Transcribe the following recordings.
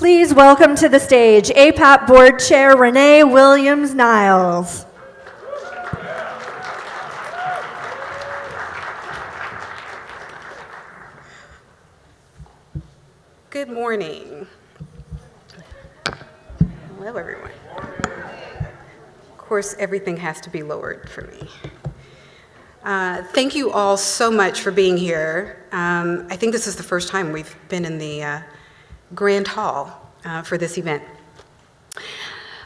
Please welcome to the stage APAP Board Chair Renee Williams-Niles. Good morning. Hello, everyone. Of course, everything has to be lowered for me. Thank you all so much for being here. I think this is the first time we've been in the Grand Hall for this event.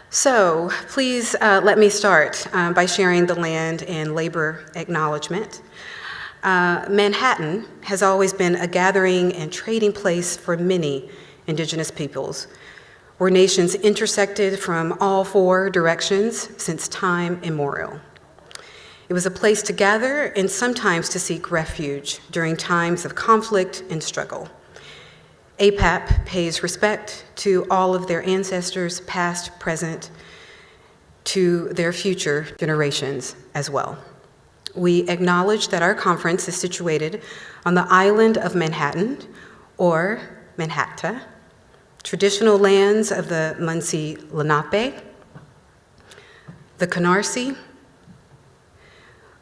So please let me start by sharing the land and labor acknowledgement. Manhattan has always been a gathering and trading place for many indigenous peoples, where nations intersected from all four directions since time immemorial. It was a place to gather and sometimes to seek refuge during times of conflict and struggle. APAP pays respect to all of their ancestors, past, present, to their future generations as well. We acknowledge that our conference is situated on the island of Manhattan, or Manhattan, traditional lands of the Munsee Lenape, the Canarsie,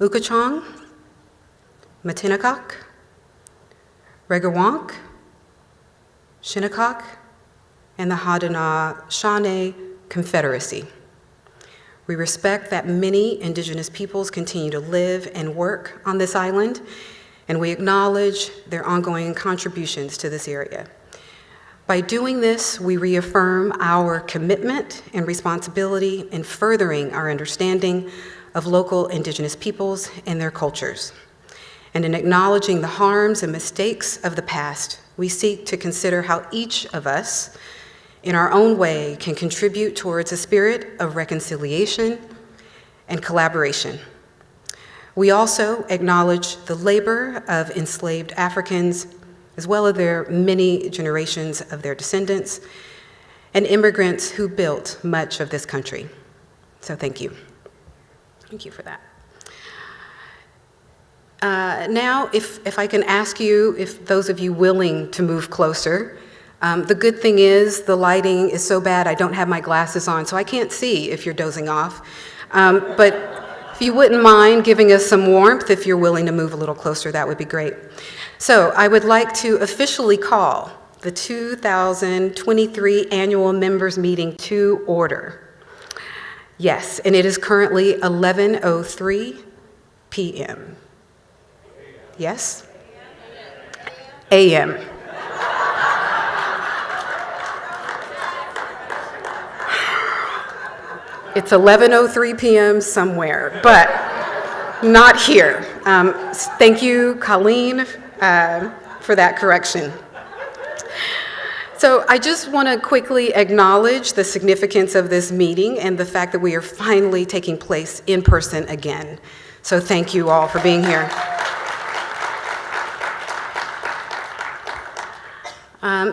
Ukachong, Matinakok, Regawank, Shinnecock, and the Haudenosaunee Confederacy. We respect that many indigenous peoples continue to live and work on this island, and we acknowledge their ongoing contributions to this area. By doing this, we reaffirm our commitment and responsibility in furthering our understanding of local indigenous peoples and their cultures. And in acknowledging the harms and mistakes of the past, we seek to consider how each of us, in our own way, can contribute towards a spirit of reconciliation and collaboration. We also acknowledge the labor of enslaved Africans, as well as their many generations of their descendants, and immigrants who built much of this country. So thank you. Thank you for that. Now, if I can ask you, if those of you willing to move closer, the good thing is the lighting is so bad I don't have my glasses on, so I can't see if you're dozing off. But if you wouldn't mind giving us some warmth, if you're willing to move a little closer, that would be great. So I would like to officially call the 2023 Annual Members Meeting to order. Yes, and it is currently 11:03 p.m. Yes? A.m. It's 11:03 p.m. somewhere, but not here. Thank you, Colleen, for that correction. So I just want to quickly acknowledge the significance of this meeting and the fact that we are finally taking place in person again. So thank you all for being here.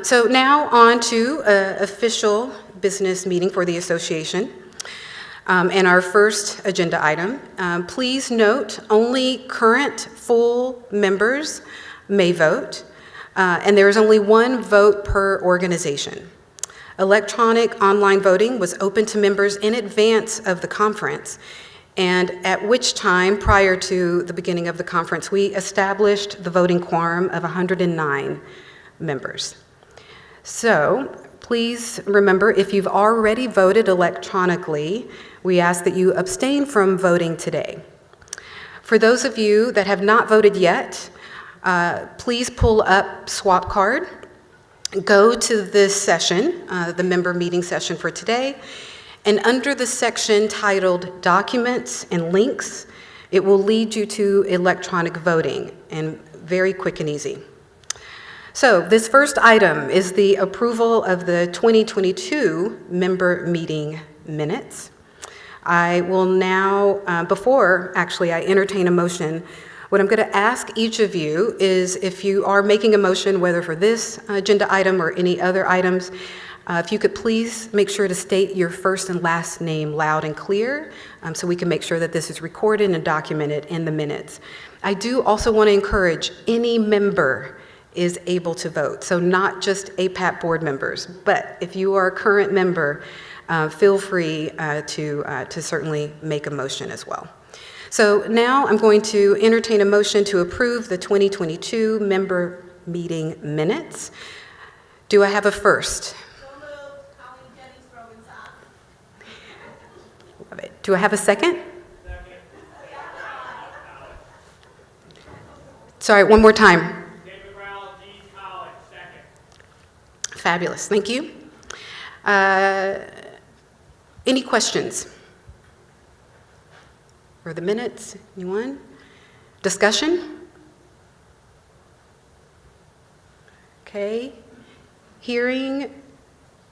So now on to official business meeting for the association. And our first agenda item, please note only current full members may vote, and there is only one vote per organization. Electronic online voting was open to members in advance of the conference, and at which time, prior to the beginning of the conference, we established the voting quorum of 109 members. So please remember, if you've already voted electronically, we ask that you abstain from voting today. For those of you that have not voted yet, please pull up Swap Card, go to this session, the member meeting session for today, and under the section titled Documents and Links, it will lead you to electronic voting, and very quick and easy. So this first item is the approval of the 2022 member meeting minutes. I will now, before actually I entertain a motion, what I'm going to ask each of you is if you are making a motion, whether for this agenda item or any other items, if you could please make sure to state your first and last name loud and clear so we can make sure that this is recorded and documented in the minutes. I do also want to encourage any member is able to vote. So not just APAP board members, but if you are a current member, feel free to certainly make a motion as well. So now I'm going to entertain a motion to approve the 2022 member meeting minutes. Do I have a first? Love it. Do I have a second? Sorry, one more time. Fabulous, thank you. Any questions for the minutes? Anyone? Discussion? Okay. Hearing,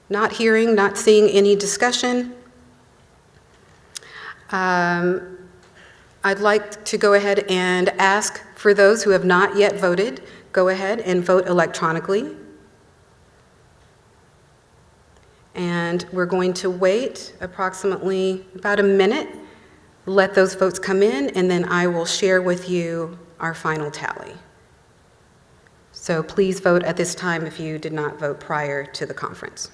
not seeing any discussion. I'd like to go ahead and ask for those who have not yet voted, go ahead and vote electronically. And we're going to wait approximately about a minute, let those votes come in, and then I will share with you our final tally. So please vote at this time if you did not vote prior to the conference.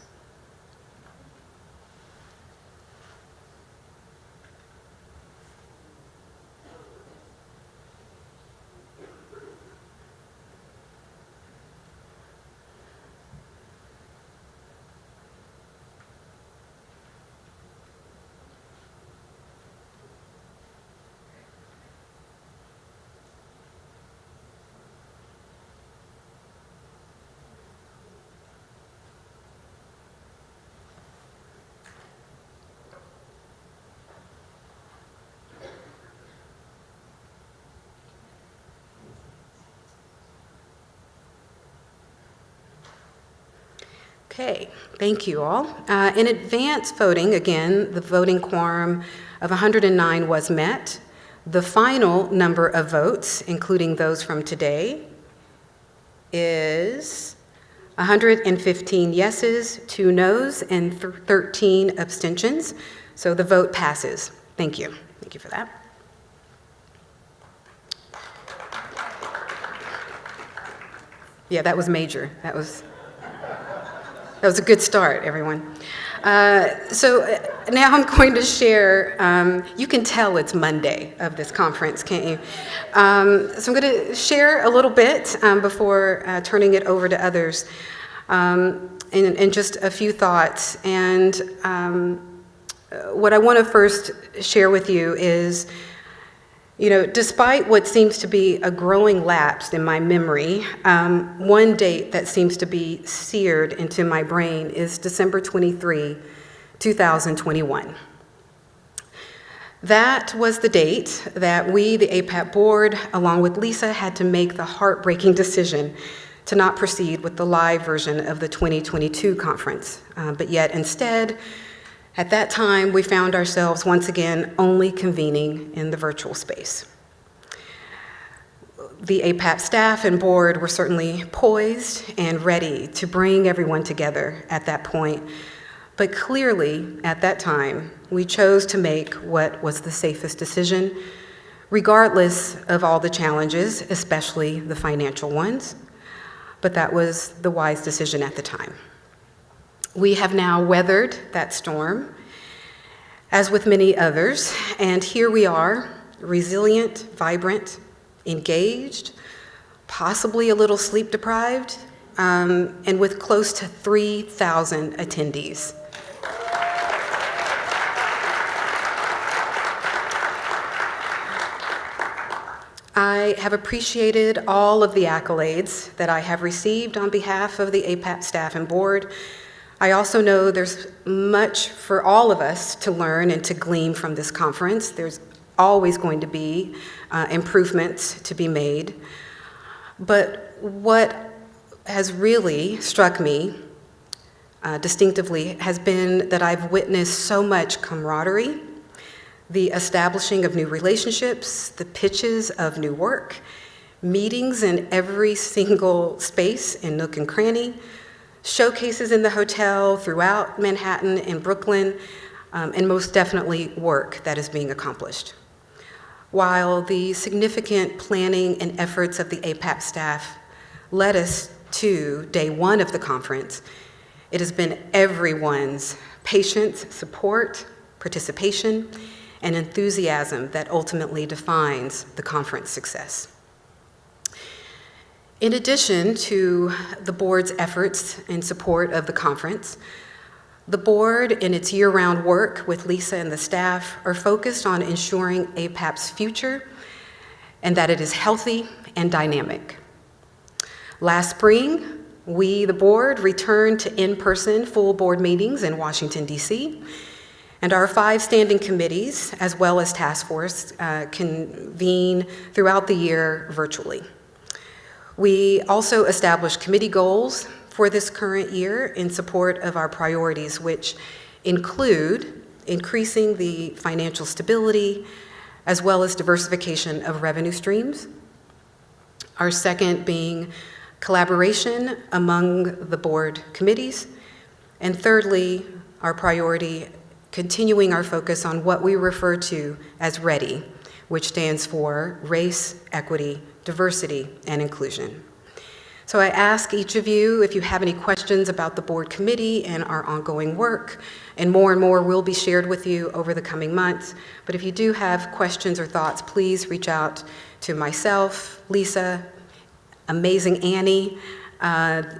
Okay, thank you all. In advance voting, again, the voting quorum of 109 was met. The final number of votes, including those from today, is 115 yeses, 2 noes, and 13 abstentions. So the vote passes. Thank you. Thank you for that. Yeah, that was major. That was a good start, everyone. So now I'm going to share, you can tell it's Monday of this conference, can't you? So I'm going to share a little bit before turning it over to others, and just a few thoughts. And what I want to first share with you is, you know, despite what seems to be a growing lapse in my memory, one date that seems to be seared into my brain is December 23, 2021. That was the date that we, the APAP board, along with Lisa, had to make the heartbreaking decision to not proceed with the live version of the 2022 conference. But yet instead, at that time, we found ourselves once again only convening in the virtual space. The APAP staff and board were certainly poised and ready to bring everyone together at that point, but clearly, at that time, we chose to make what was the safest decision, regardless of all the challenges, especially the financial ones, but that was the wise decision at the time. We have now weathered that storm, as with many others, and here we are, resilient, vibrant, engaged, possibly a little sleep deprived, and with close to 3,000 attendees. I have appreciated all of the accolades that I have received on behalf of the APAP staff and board. I also know there's much for all of us to learn and to glean from this conference. There's always going to be improvements to be made. But what has really struck me distinctively has been that I've witnessed so much camaraderie, the establishing of new relationships, the pitches of new work, meetings in every single space and nook and cranny, showcases in the hotel throughout Manhattan and Brooklyn, and most definitely work that is being accomplished. While the significant planning and efforts of the APAP staff led us to day one of the conference, it has been everyone's patience, support, participation, and enthusiasm that ultimately defines the conference success. In addition to the board's efforts in support of the conference, the board, in its year-round work with Lisa and the staff, are focused on ensuring APAP's future and that it is healthy and dynamic. Last spring, we, the board, returned to in-person full board meetings in Washington, D.C., and our 5 standing committees, as well as task force, convene throughout the year virtually. We also established committee goals for this current year in support of our priorities, which include increasing the financial stability as well as diversification of revenue streams. Our second being collaboration among the board committees. And thirdly, our priority, continuing our focus on what we refer to as READY, which stands for Race, Equity, Diversity, and Inclusion. So I ask each of you if you have any questions about the board committee and our ongoing work, and more will be shared with you over the coming months. But if you do have questions or thoughts, please reach out to myself, Lisa, amazing Annie,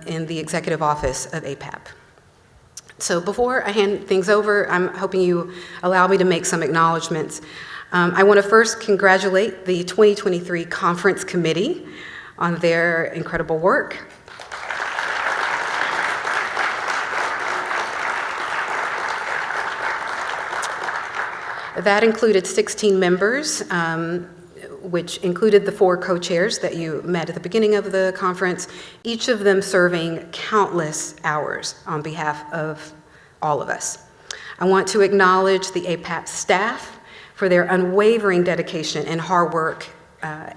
in the executive office of APAP. So before I hand things over, I'm hoping you allow me to make some acknowledgments. I want to first congratulate the 2023 Conference Committee on their incredible work. That included 16 members, which included the 4 co-chairs that you met at the beginning of the conference, each of them serving countless hours on behalf of all of us. I want to acknowledge the APAP staff for their unwavering dedication and hard work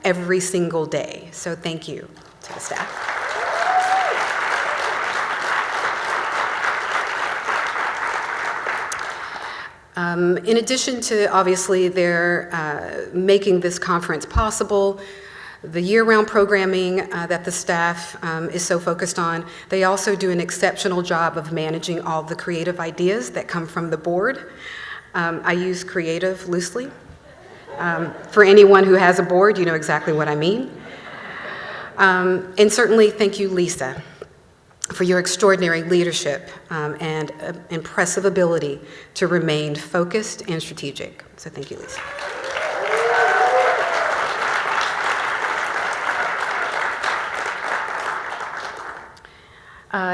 every single day. So thank you to the staff. In addition to obviously their making this conference possible, the year-round programming that the staff is so focused on, they also do an exceptional job of managing all the creative ideas that come from the board. I use creative loosely. For anyone who has a board, you know exactly what I mean. And certainly thank you, Lisa, for your extraordinary leadership and impressive ability to remain focused and strategic. So thank you, Lisa.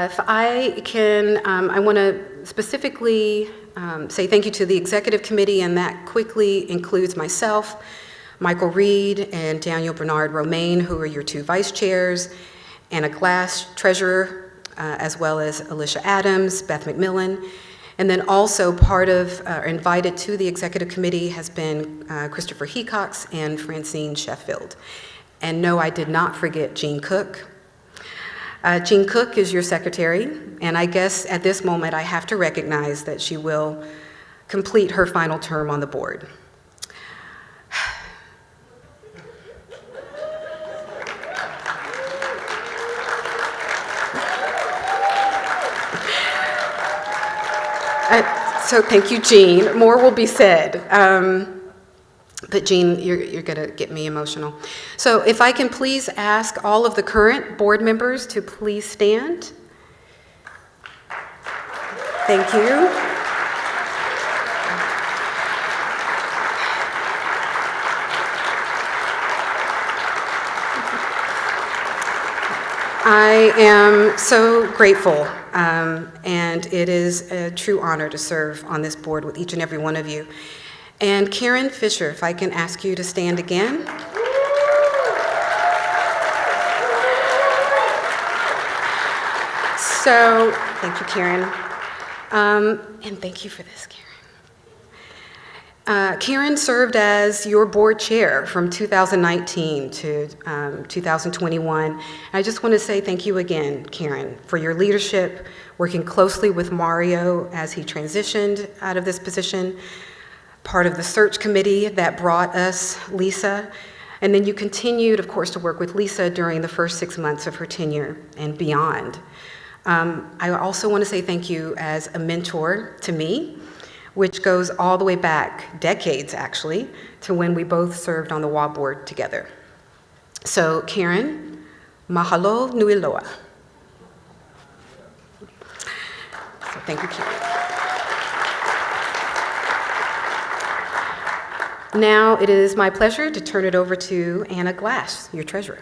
If I can, I want to specifically say thank you to the Executive Committee, and that quickly includes myself, Michael Reed, and Daniel Bernard Romaine, who are your 2 vice chairs, Anna Glass, treasurer, as well as Alicia Adams, Beth McMillan. And then also part of, invited to the Executive Committee has been Christopher Hecox and Francine Sheffield. And no, I did not forget Jean Cook. Jean Cook is your secretary, and I guess at this moment I have to recognize that she will complete her final term on the board. So thank you, Jean. More will be said. But Jean, you're going to get me emotional. So if I can please ask all of the current board members to please stand. Thank you. I am so grateful, and it is a true honor to serve on this board with each and every one of you. And Karen Fisher, if I can ask you to stand again. So, thank you, Karen. And thank you for this, Karen. Karen served as your board chair from 2019 to 2021. I just want to say thank you again, Karen, for your leadership, working closely with Mario as he transitioned out of this position, part of the search committee that brought us Lisa, And then you continued, of course, to work with Lisa during the first 6 months of her tenure and beyond. I also want to say thank you as a mentor to me, which goes all the way back, decades actually, to when we both served on the WA board together. So Karen, mahalo nui loa. So thank you, Karen. Now it is my pleasure to turn it over to Anna Glass, your treasurer.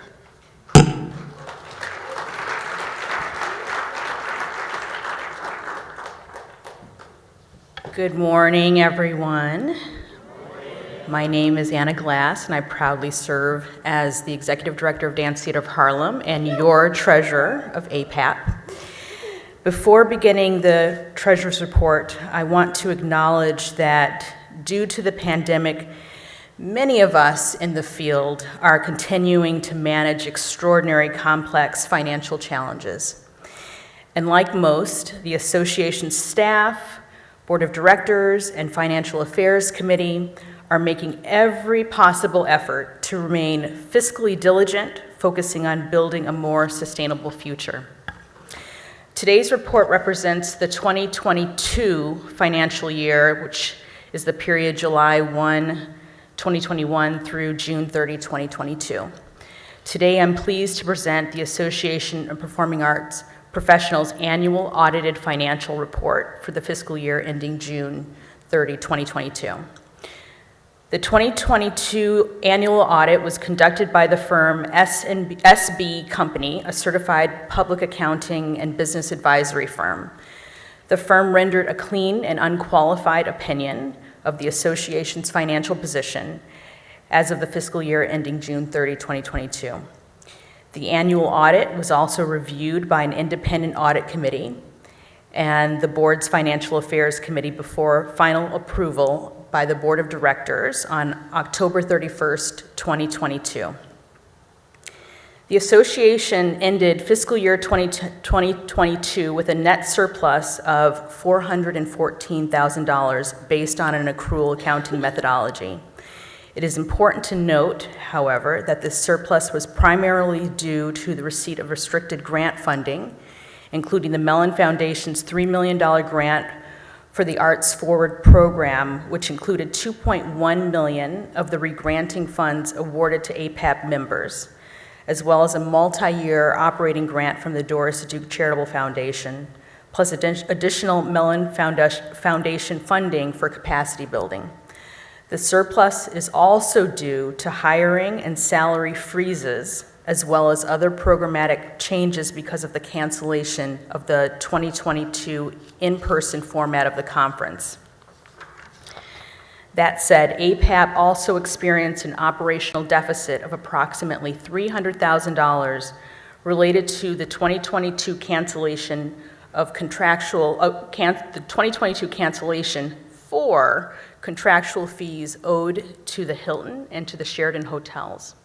Good morning, everyone. My name is Anna Glass, and I proudly serve as the Executive Director of Dance Theater of Harlem and your Treasurer of APAP. Before beginning the Treasurer's Report, I want to acknowledge that due to the pandemic, many of us in the field are continuing to manage extraordinary complex financial challenges. And like most, the association's staff, Board of Directors, and Financial Affairs Committee are making every possible effort to remain fiscally diligent, focusing on building a more sustainable future. Today's report represents the 2022 financial year, which is the period July 1, 2021 through June 30, 2022. Today, I'm pleased to present the Association of Performing Arts Professionals' annual audited financial report for the fiscal year ending June 30, 2022. The 2022 annual audit was conducted by the firm SB Company, a certified public accounting and business advisory firm. The firm rendered a clean and unqualified opinion of the association's financial position as of the fiscal year ending June 30, 2022. The annual audit was also reviewed by an independent audit committee and the board's Financial Affairs Committee before final approval by the Board of Directors on October 31st, 2022. The association ended fiscal year 2022 with a net surplus of $414,000 based on an accrual accounting methodology. It is important to note, however, that this surplus was primarily due to the receipt of restricted grant funding, including the Mellon Foundation's $3 million grant for the Arts Forward program, which included $2.1 million of the regranting funds awarded to APAP members, as well as a multi-year operating grant from the Doris Duke Charitable Foundation, plus additional Mellon Foundation funding for capacity building. The surplus is also due to hiring and salary freezes, as well as other programmatic changes because of the cancellation of the 2022 in-person format of the conference. That said, APAP also experienced an operational deficit of approximately $300,000 related to the 2022 cancellation of the 2022 cancellation for contractual fees owed to the Hilton and to the Sheraton hotels.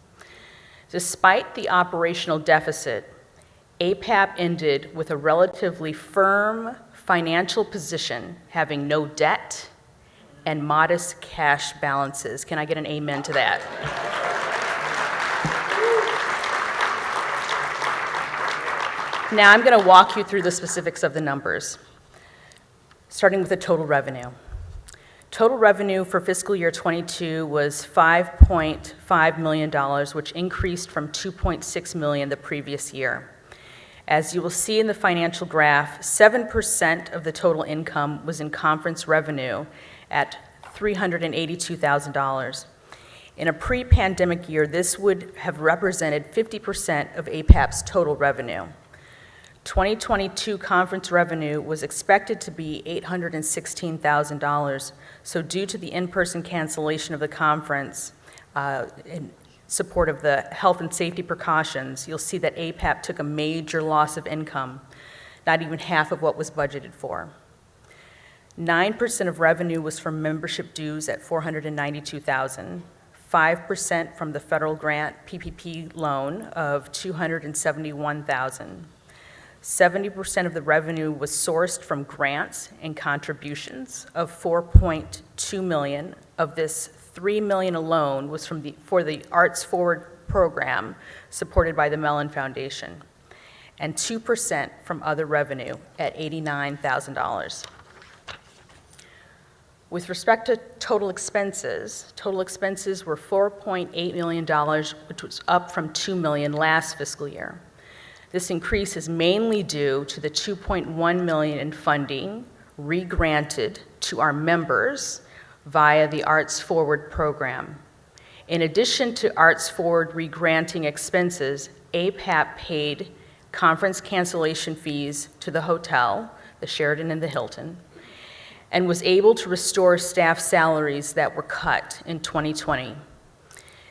Despite the operational deficit, APAP ended with a relatively firm financial position, having no debt and modest cash balances. Can I get an amen to that? Now I'm going to walk you through the specifics of the numbers, starting with the total revenue. Total revenue for fiscal year 22 was $5.5 million, which increased from $2.6 million the previous year. As you will see in the financial graph, 7% of the total income was in conference revenue at $382,000. In a pre-pandemic year, this would have represented 50% of APAP's total revenue. 2022 conference revenue was expected to be $816,000, so due to the in-person cancellation of the conference in support of the health and safety precautions, you'll see that APAP took a major loss of income, not even half of what was budgeted for. 9% of revenue was from membership dues at $492,000, 5% from the federal grant PPP loan of $271,000. 70% of the revenue was sourced from grants and contributions of $4.2 million. Of this, $3 million alone was for the Arts Forward program supported by the Mellon Foundation, and 2% from other revenue at $89,000. With respect to total expenses were $4.8 million, which was up from $2 million last fiscal year. This increase is mainly due to the $2.1 million in funding re-granted to our members via the Arts Forward program. In addition to Arts Forward re-granting expenses, APAP paid conference cancellation fees to the hotel, the Sheraton and the Hilton, and was able to restore staff salaries that were cut in 2020.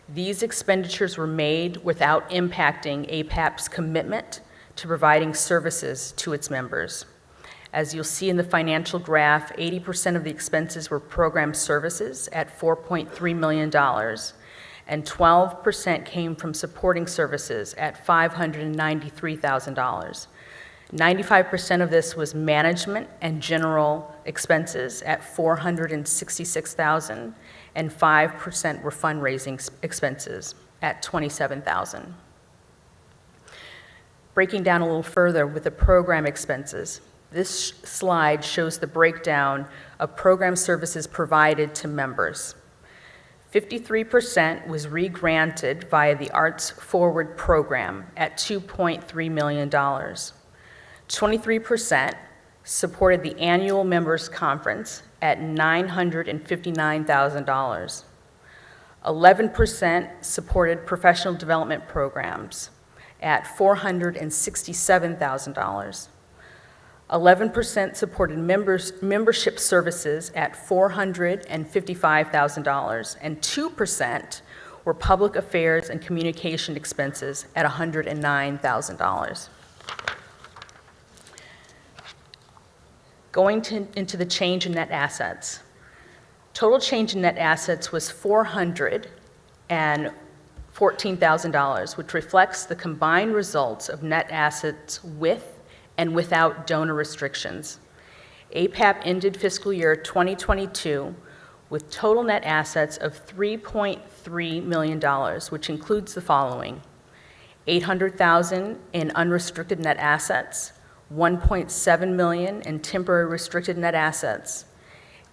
These expenditures were made without impacting APAP's commitment to providing services to its members. As you'll see in the financial graph, 80% of the expenses were program services at $4.3 million, and 12% came from supporting services at $593,000. 95% of this was management and general expenses at $466,000, and 5% were fundraising expenses at $27,000. Breaking down a little further with the program expenses, this slide shows the breakdown of program services provided to members. 53% was re-granted via the Arts Forward program at $2.3 million. 23% supported the annual members conference at $959,000. 11% supported professional development programs at $467,000. 11% supported membership services at $455,000, and 2% were public affairs and communication expenses at $109,000. Going into the change in net assets. Total change in net assets was $414,000, which reflects the combined results of net assets with and without donor restrictions. APAP ended fiscal year 2022 with total net assets of $3.3 million, which includes the following: $800,000 in unrestricted net assets, $1.7 million in temporary restricted net assets,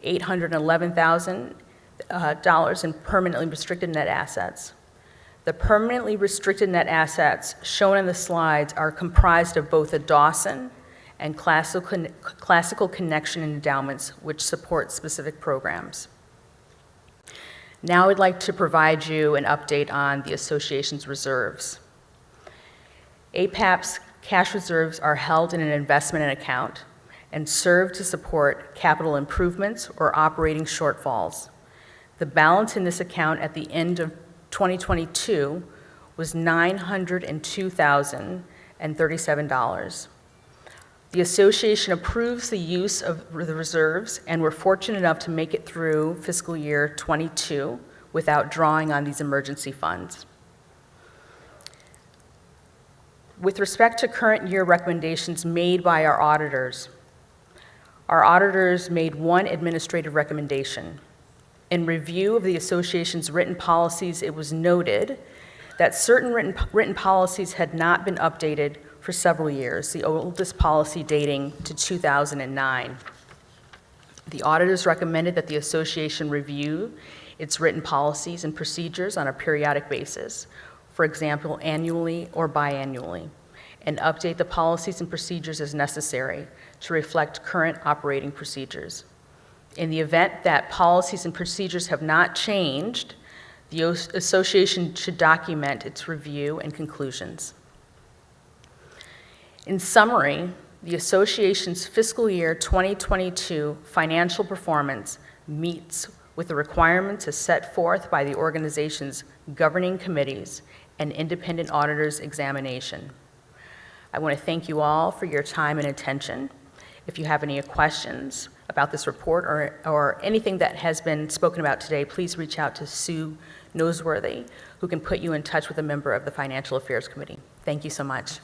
$811,000 in permanently restricted net assets. The permanently restricted net assets shown in the slides are comprised of both a Dawson and classical connection endowments, which support specific programs. Now I'd like to provide you an update on the association's reserves. APAP's cash reserves are held in an investment account and serve to support capital improvements or operating shortfalls. The balance in this account at the end of 2022 was $902,037. The association approves the use of the reserves, and we're fortunate enough to make it through fiscal year 22 without drawing on these emergency funds. With respect to current year recommendations made by our auditors made one administrative recommendation. In review of the association's written policies, it was noted that certain written policies had not been updated for several years, the oldest policy dating to 2009. The auditors recommended that the association review its written policies and procedures on a periodic basis, for example, annually or biannually, and update the policies and procedures as necessary to reflect current operating procedures. In the event that policies and procedures have not changed, the association should document its review and conclusions. In summary, the association's fiscal year 2022 financial performance meets with the requirements as set forth by the organization's governing committees and independent auditors' examination. I want to thank you all for your time and attention. If you have any questions about this report or anything that has been spoken about today, please reach out to Sue Noseworthy, who can put you in touch with a member of the Financial Affairs Committee. Thank you so much.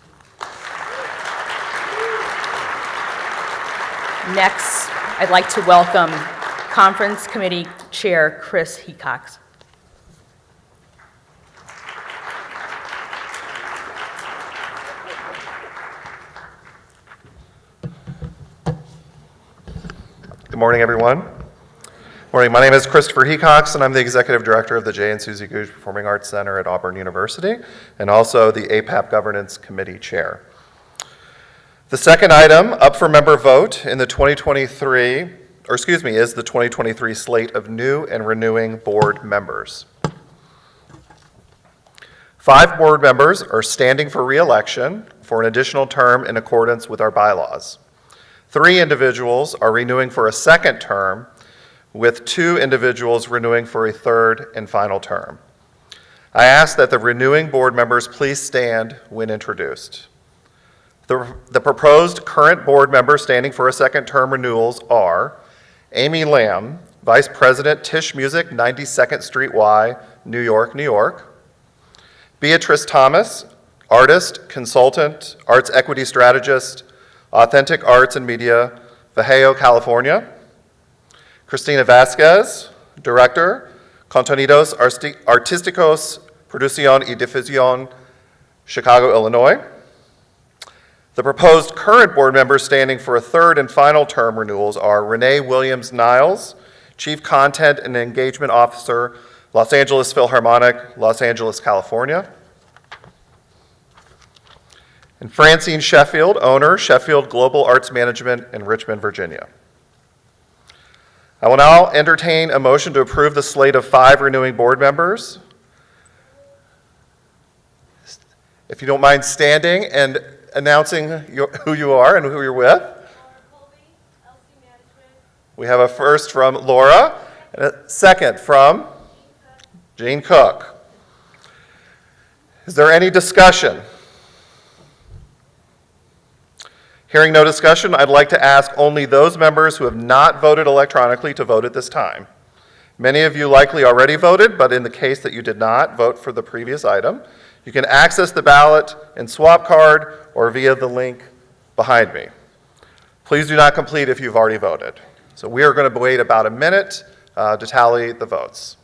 Next, I'd like to welcome Conference Committee Chair Chris Hecox. Good morning, everyone. Morning. My name is Christopher Hecox, and I'm the Executive Director of the J. and Susie Gouge Performing Arts Center at Auburn University, and also the APAP Governance Committee Chair. The second item up for member vote in the 2023, is the 2023 slate of new and renewing board members. 5 board members are standing for re-election for an additional term in accordance with our bylaws. 3 individuals are renewing for a second term, with 2 individuals renewing for a third and final term. I ask that the renewing board members please stand when introduced. The proposed current board members standing for a second term renewals are Amy Lamb, Vice President, Tisch Music, 92nd Street Y, New York, New York. Beatrice Thomas, artist, consultant, arts equity strategist, Authentic Arts and Media, Vallejo, California. Cristina Vasquez, director, Contenidos Artísticos, Producción y Difusión, Chicago, Illinois. The proposed current board members standing for a third and final term renewals are Renee Williams-Niles, Chief Content and Engagement Officer, Los Angeles Philharmonic, Los Angeles, California. And Francine Sheffield, owner, Sheffield Global Arts Management in Richmond, Virginia. I will now entertain a motion to approve the slate of 5 renewing board members. If you don't mind standing and announcing who you are and who you're with. We have a first from Laura, and a second from Jane Cook. Is there any discussion? Hearing no discussion, I'd like to ask only those members who have not voted electronically to vote at this time. Many of you likely already voted, but in the case that you did not vote for the previous item, you can access the ballot in swap card or via the link behind me. Please do not complete if you've already voted. So we are going to wait about a minute to tally the votes.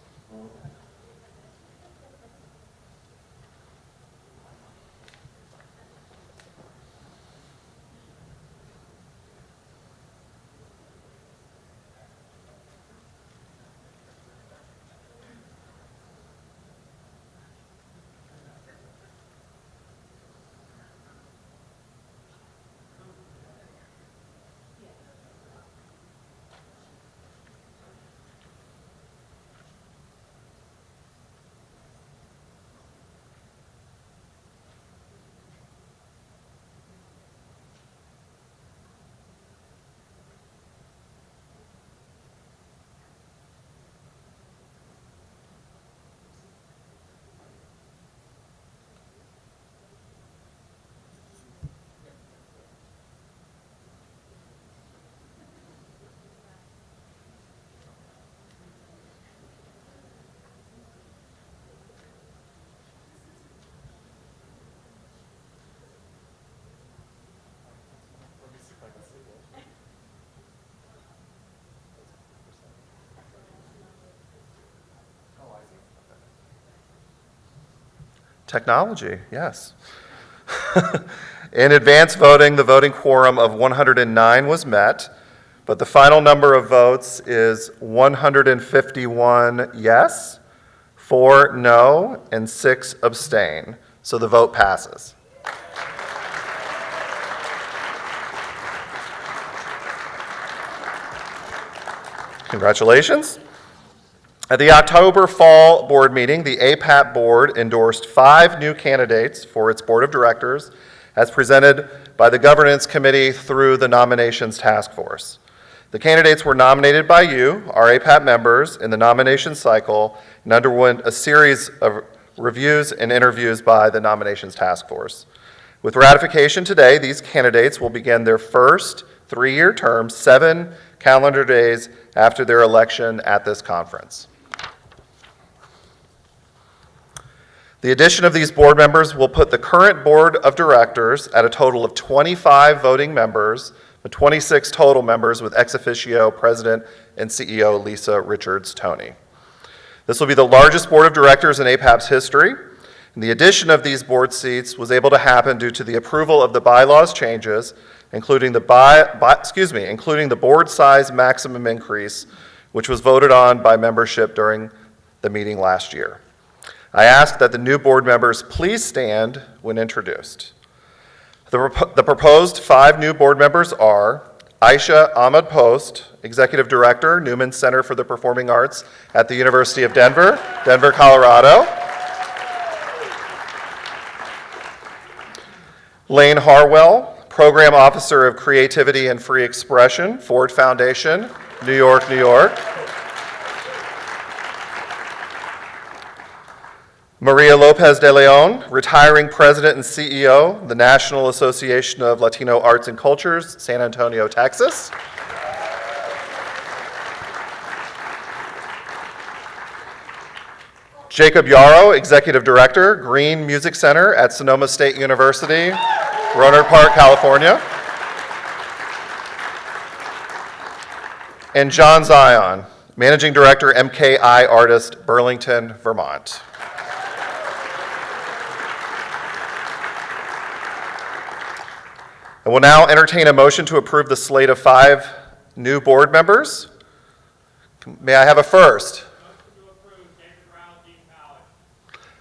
Technology, yes. In advance voting, the voting quorum of 109 was met, but the final number of votes is 151 yes, 4 no, and 6 abstain. So the vote passes. Congratulations. At the October Fall Board meeting, the APAP Board endorsed 5 new candidates for its Board of Directors as presented by the Governance Committee through the Nominations Task Force. The candidates were nominated by you, our APAP members, in the nomination cycle and underwent a series of reviews and interviews by the Nominations Task Force. With ratification today, these candidates will begin their first 3-year term 7 calendar days after their election at this conference. The addition of these board members will put the current board of directors at a total of 25 voting members, with 26 total members with ex officio President and CEO Lisa Richards-Toney. This will be the largest board of directors in APAP's history, and the addition of these board seats was able to happen due to the approval of the bylaws changes, including the board size maximum increase, which was voted on by membership during the meeting last year. I ask that the new board members please stand when introduced. The proposed 5 new board members are Aisha Ahmad Post, Executive Director, Newman Center for the Performing Arts at the University of Denver, Denver, Colorado. Lane Harwell, Program Officer of Creativity and Free Expression, Ford Foundation, New York, New York. Maria Lopez de Leon, Retiring President and CEO, the National Association of Latino Arts and Cultures, San Antonio, Texas. Jacob Yarrow, Executive Director, Green Music Center at Sonoma State University, Rohnert Park, California. And John Zion, Managing Director, MKI Artist, Burlington, Vermont. I will now entertain a motion to approve the slate of 5 new board members. May I have a first?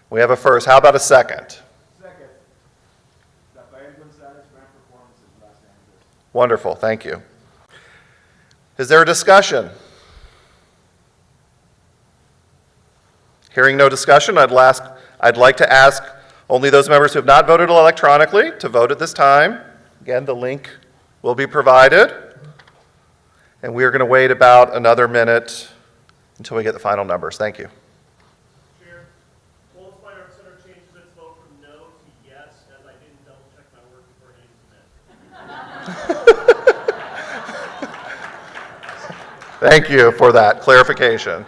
We have a first. How about a second? Second. Rafael Gonzalez, Brand Performances, Los Angeles. Wonderful, thank you. Is there a discussion? Hearing no discussion, I'd like to ask only those members who have not voted electronically to vote at this time. Again, the link will be provided. And we are going to wait about another minute until we get the final numbers. Thank you. Chair, Wallace Fine Arts Center changes its vote from no to yes, as I didn't double check my work before hitting submit. Thank you for that clarification.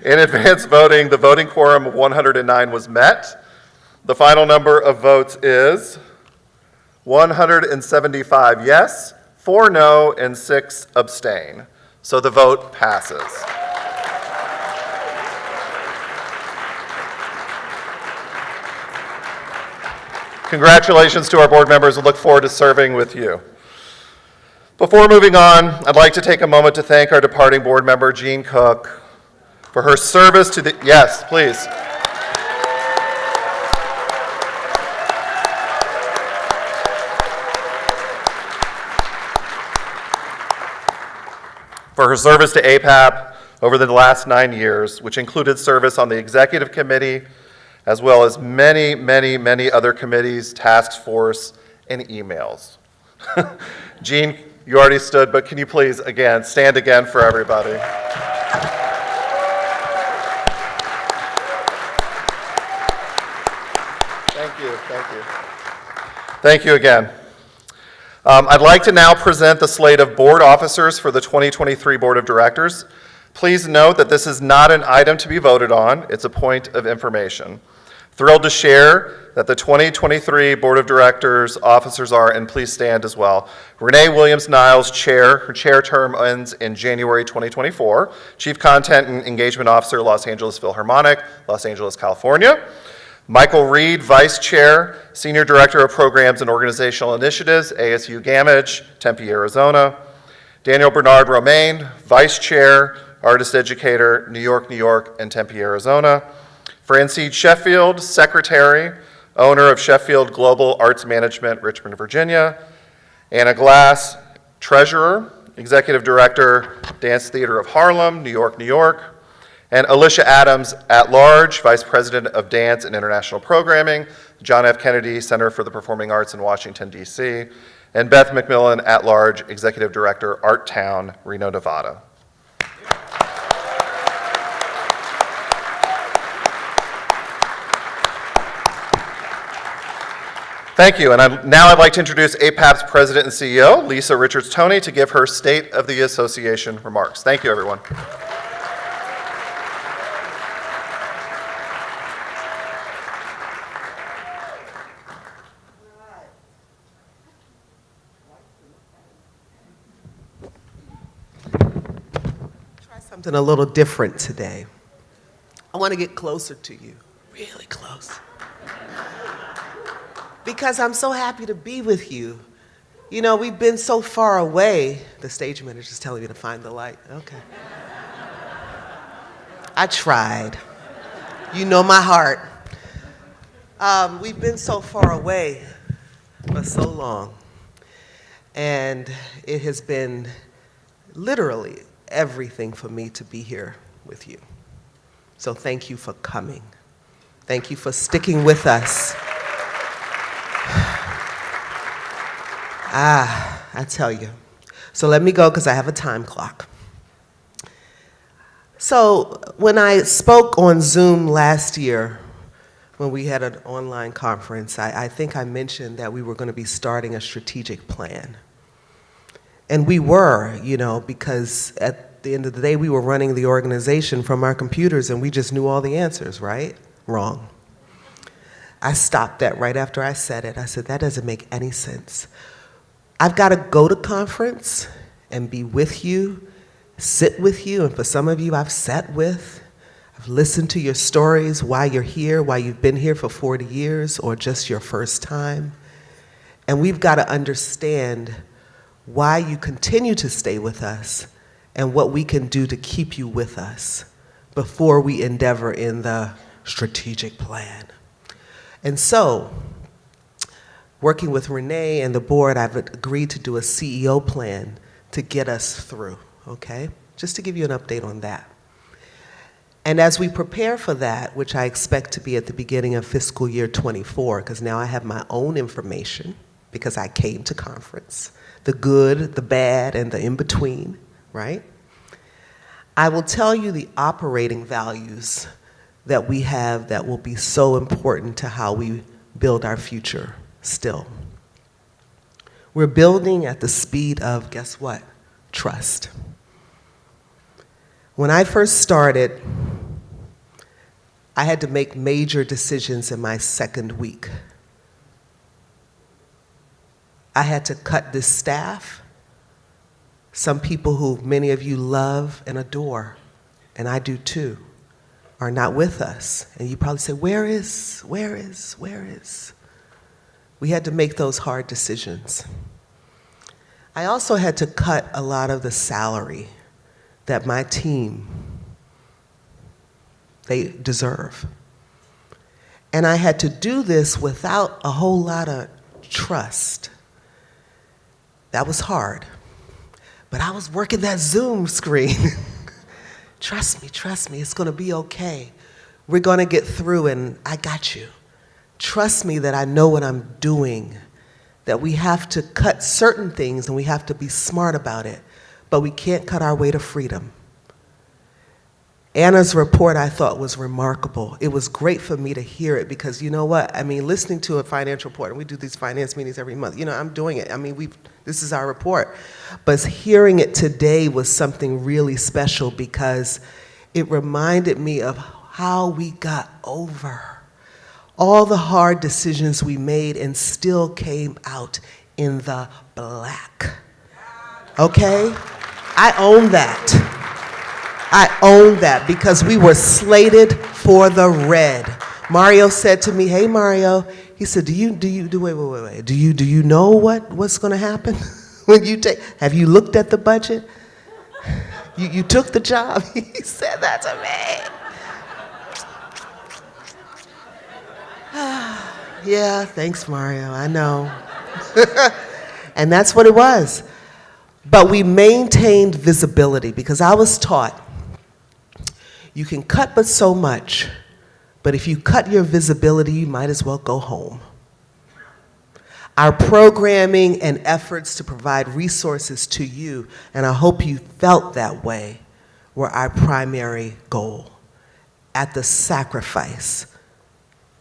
In advance voting, the voting quorum of 109 was met. The final number of votes is 175 yes, 4 no, and 6 abstain. So the vote passes. Congratulations to our board members. We look forward to serving with you. Before moving on, I'd like to take a moment to thank our departing board member, Jean Cook, for her service to the, yes, please. For her service to APAP over the last 9 years, which included service on the executive committee, as well as many, many, many other committees, task force, and emails. Jean, you already stood, but can you please, again, stand again for everybody? Thank you, thank you. Thank you again. I'd like to now present the slate of board officers for the 2023 Board of Directors. Please note that this is not an item to be voted on. It's a point of information. Thrilled to share that the 2023 Board of Directors officers are, and please stand as well, Renee Williams-Niles, Chair. Her chair term ends in January 2024. Chief Content and Engagement Officer, Los Angeles Philharmonic, Los Angeles, California. Michael Reed, Vice Chair, Senior Director of Programs and Organizational Initiatives, ASU Gamage, Tempe, Arizona. Daniel Bernard Romaine, Vice Chair, Artist Educator, New York, New York, and Tempe, Arizona. Francine Sheffield, Secretary, owner of Sheffield Global Arts Management, Richmond, Virginia. Anna Glass, Treasurer, Executive Director, Dance Theater of Harlem, New York, New York. And Alicia Adams, at-large, Vice President of Dance and International Programming, John F. Kennedy Center for the Performing Arts in Washington, D.C., and Beth McMillan, at-large, Executive Director, Art Town, Reno, Nevada. Thank you, and now I'd like to introduce APAP's President and CEO, Lisa Richards-Toney, to give her State of the Association remarks. Thank you, everyone. Try something a little different today. I want to get closer to you, really close. Because I'm so happy to be with you. You know, we've been so far away. The stage manager's telling me to find the light. Okay. I tried. You know my heart. We've been so far away for so long. And it has been literally everything for me to be here with you. So thank you for coming. Thank you for sticking with us. I tell you. So let me go because I have a time clock. So when I spoke on Zoom last year, when we had an online conference, I think I mentioned that we were going to be starting a strategic plan. And we were, you know, because at the end of the day, we were running the organization from our computers and we just knew all the answers, right? Wrong. I stopped that right after I said it. I said, that doesn't make any sense. I've got to go to conference and be with you, sit with you, and for some of you I've sat with. I've listened to your stories, why you're here, why you've been here for 40 years, or just your first time. And we've got to understand why you continue to stay with us and what we can do to keep you with us before we endeavor in the strategic plan. And so, working with Renee and the board, I've agreed to do a CEO plan to get us through, okay? Just to give you an update on that. And as we prepare for that, which I expect to be at the beginning of fiscal year 24, because now I have my own information, because I came to conference, the good, the bad, and the in-between, right? I will tell you the operating values that we have that will be so important to how we build our future still. We're building at the speed of, guess what? Trust. When I first started, I had to make major decisions in my second week. I had to cut this staff. Some people who many of you love and adore, and I do too, are not with us. And you probably say, where is? We had to make those hard decisions. I also had to cut a lot of the salary that my team, they deserve. And I had to do this without a whole lot of trust. That was hard. But I was working that Zoom screen. Trust me, it's gonna be okay. We're gonna get through and I got you. Trust me that I know what I'm doing, that we have to cut certain things and we have to be smart about it, but we can't cut our way to freedom. Anna's report I thought was remarkable. It was great for me to hear it because you know what? I mean, listening to a financial report, and we do these finance meetings every month, you know, I'm doing it. I mean, this is our report. But hearing it today was something really special because it reminded me of how we got over all the hard decisions we made and still came out in the black. Okay? I own that. I own that because we were slated for the red. Mario said to me, hey Mario, he said, wait. Do you know what's gonna happen when you have you looked at the budget? You took the job. He said that to me. Yeah, thanks, Mario, I know. And that's what it was. But we maintained visibility because I was taught you can cut but so much, but if you cut your visibility, you might as well go home. Our programming and efforts to provide resources to you, and I hope you felt that way, were our primary goal at the sacrifice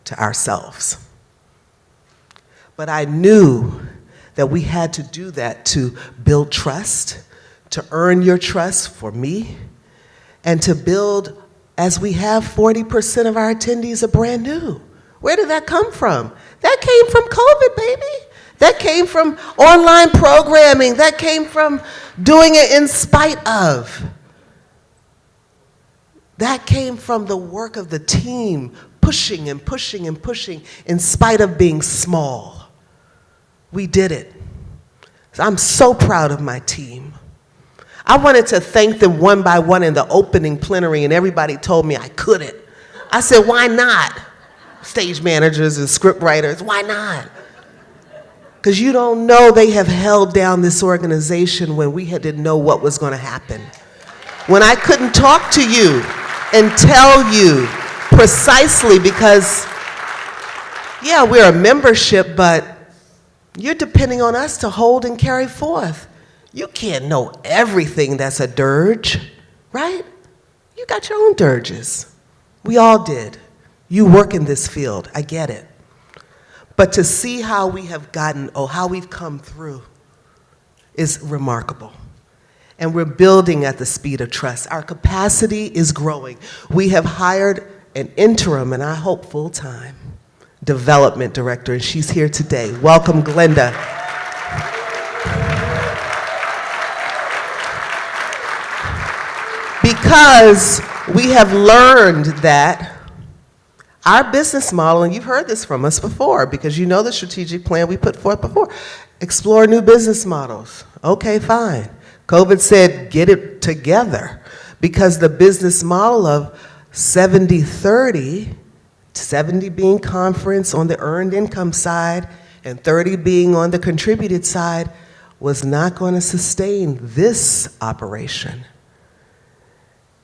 to ourselves. But I knew that we had to do that to build trust, to earn your trust for me, and to build, as we have 40% of our attendees are brand new. Where did that come from? That came from COVID, baby. That came from online programming. That came from doing it in spite of. That came from the work of the team, pushing and pushing and pushing in spite of being small. We did it. I'm so proud of my team. I wanted to thank them one by one in the opening plenary, and everybody told me I couldn't. I said, why not? Stage managers and script writers, why not? Because you don't know they have held down this organization when we didn't know what was going to happen. When I couldn't talk to you and tell you precisely because, yeah, we're a membership, but you're depending on us to hold and carry forth. You can't know everything that's a dirge, right? You got your own dirges. We all did. You work in this field, I get it. But to see how we have gotten, how we've come through is remarkable. And we're building at the speed of trust. Our capacity is growing. We have hired an interim, and I hope full-time, development director, and she's here today. Welcome, Glenda. Because we have learned that our business model, and you've heard this from us before, because you know the strategic plan we put forth before, explore new business models. Okay, fine. COVID said, get it together, because the business model of 70-30, 70 being conference on the earned income side, and 30 being on the contributed side, was not going to sustain this operation.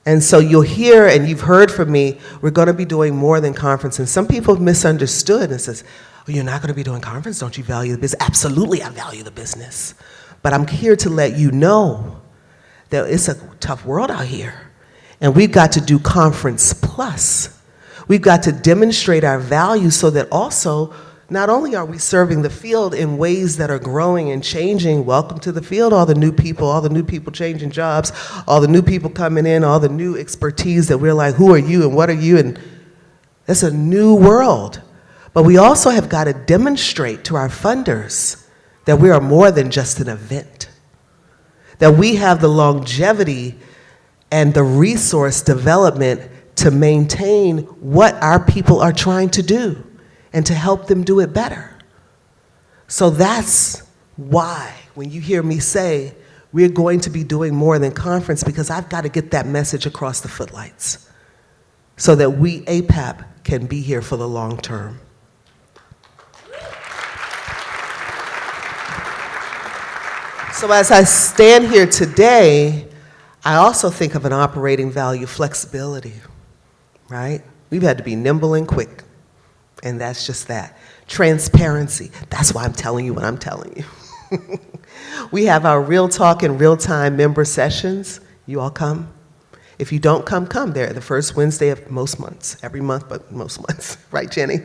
And so you'll hear, and you've heard from me, we're going to be doing more than conference. And some people have misunderstood and says, oh, you're not going to be doing conference? Don't you value the business? Absolutely, I value the business. But I'm here to let you know that it's a tough world out here. And we've got to do conference plus. We've got to demonstrate our value so that also, not only are we serving the field in ways that are growing and changing, welcome to the field, all the new people changing jobs, all the new people coming in, all the new expertise that we're like, who are you and what are you? And it's a new world. But we also have got to demonstrate to our funders that we are more than just an event, that we have the longevity and the resource development to maintain what our people are trying to do and to help them do it better. So that's why when you hear me say we're going to be doing more than conference, because I've got to get that message across the footlights so that we, APAP, can be here for the long term. So as I stand here today, I also think of an operating value, flexibility, right? We've had to be nimble and quick. And that's just that. Transparency. That's why I'm telling you what I'm telling you. We have our Real Talk and Real Time member sessions. You all come. If you don't come, come. They're the first Wednesday of most months. Every month, but most months. Right, Jenny?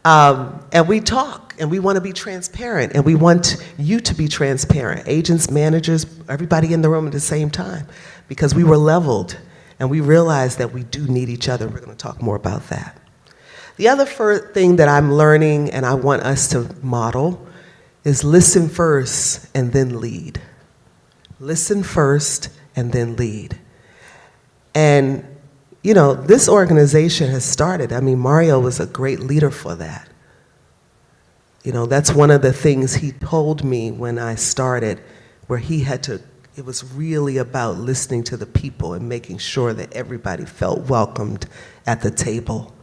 And we talk, and we want to be transparent, and we want you to be transparent. Agents, managers, everybody in the room at the same time. Because we were leveled, and we realized that we do need each other. We're going to talk more about that. The other thing that I'm learning and I want us to model is listen first and then lead. Listen first and then lead. And, you know, this organization has started. I mean, Mario was a great leader for that. You know, that's one of the things he told me when I started, where he had to, it was really about listening to the people and making sure that everybody felt welcomed at the table.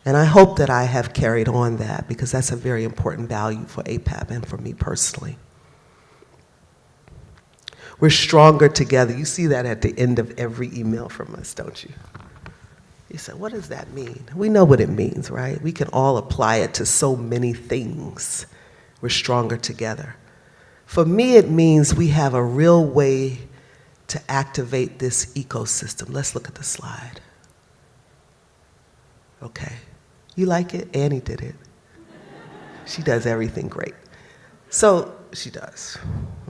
And I hope that I have carried on that, because that's a very important value for APAP and for me personally. We're stronger together. You see that at the end of every email from us, don't you? You say, what does that mean? We know what it means, right? We can all apply it to so many things. We're stronger together. For me, it means we have a real way to activate this ecosystem. Let's look at the slide. Okay. You like it? Annie did it. She does everything great. So she does,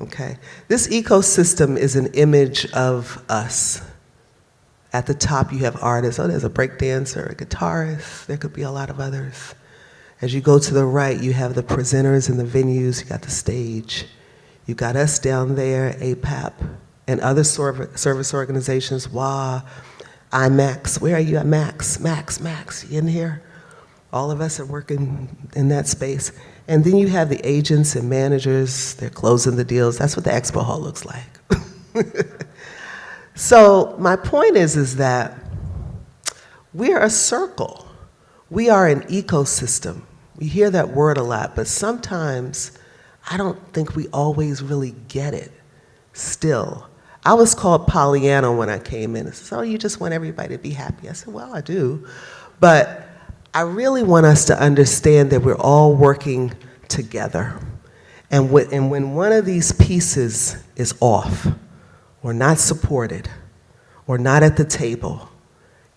okay? This ecosystem is an image of us. At the top, you have artists. Oh, there's a break dancer, a guitarist. There could be a lot of others. As you go to the right, you have the presenters and the venues. You got the stage. You got us down there, APAP, and other service organizations. WA, IMAX. Where are you at, Max? Max, you in here? All of us are working in that space. And then you have the agents and managers. They're closing the deals. That's what the expo hall looks like. So my point is that we're a circle. We are an ecosystem. We hear that word a lot, but sometimes I don't think we always really get it still. I was called Pollyanna when I came in. It says, oh, you just want everybody to be happy. I said, well, I do. But I really want us to understand that we're all working together. And when one of these pieces is off, or not supported, or not at the table,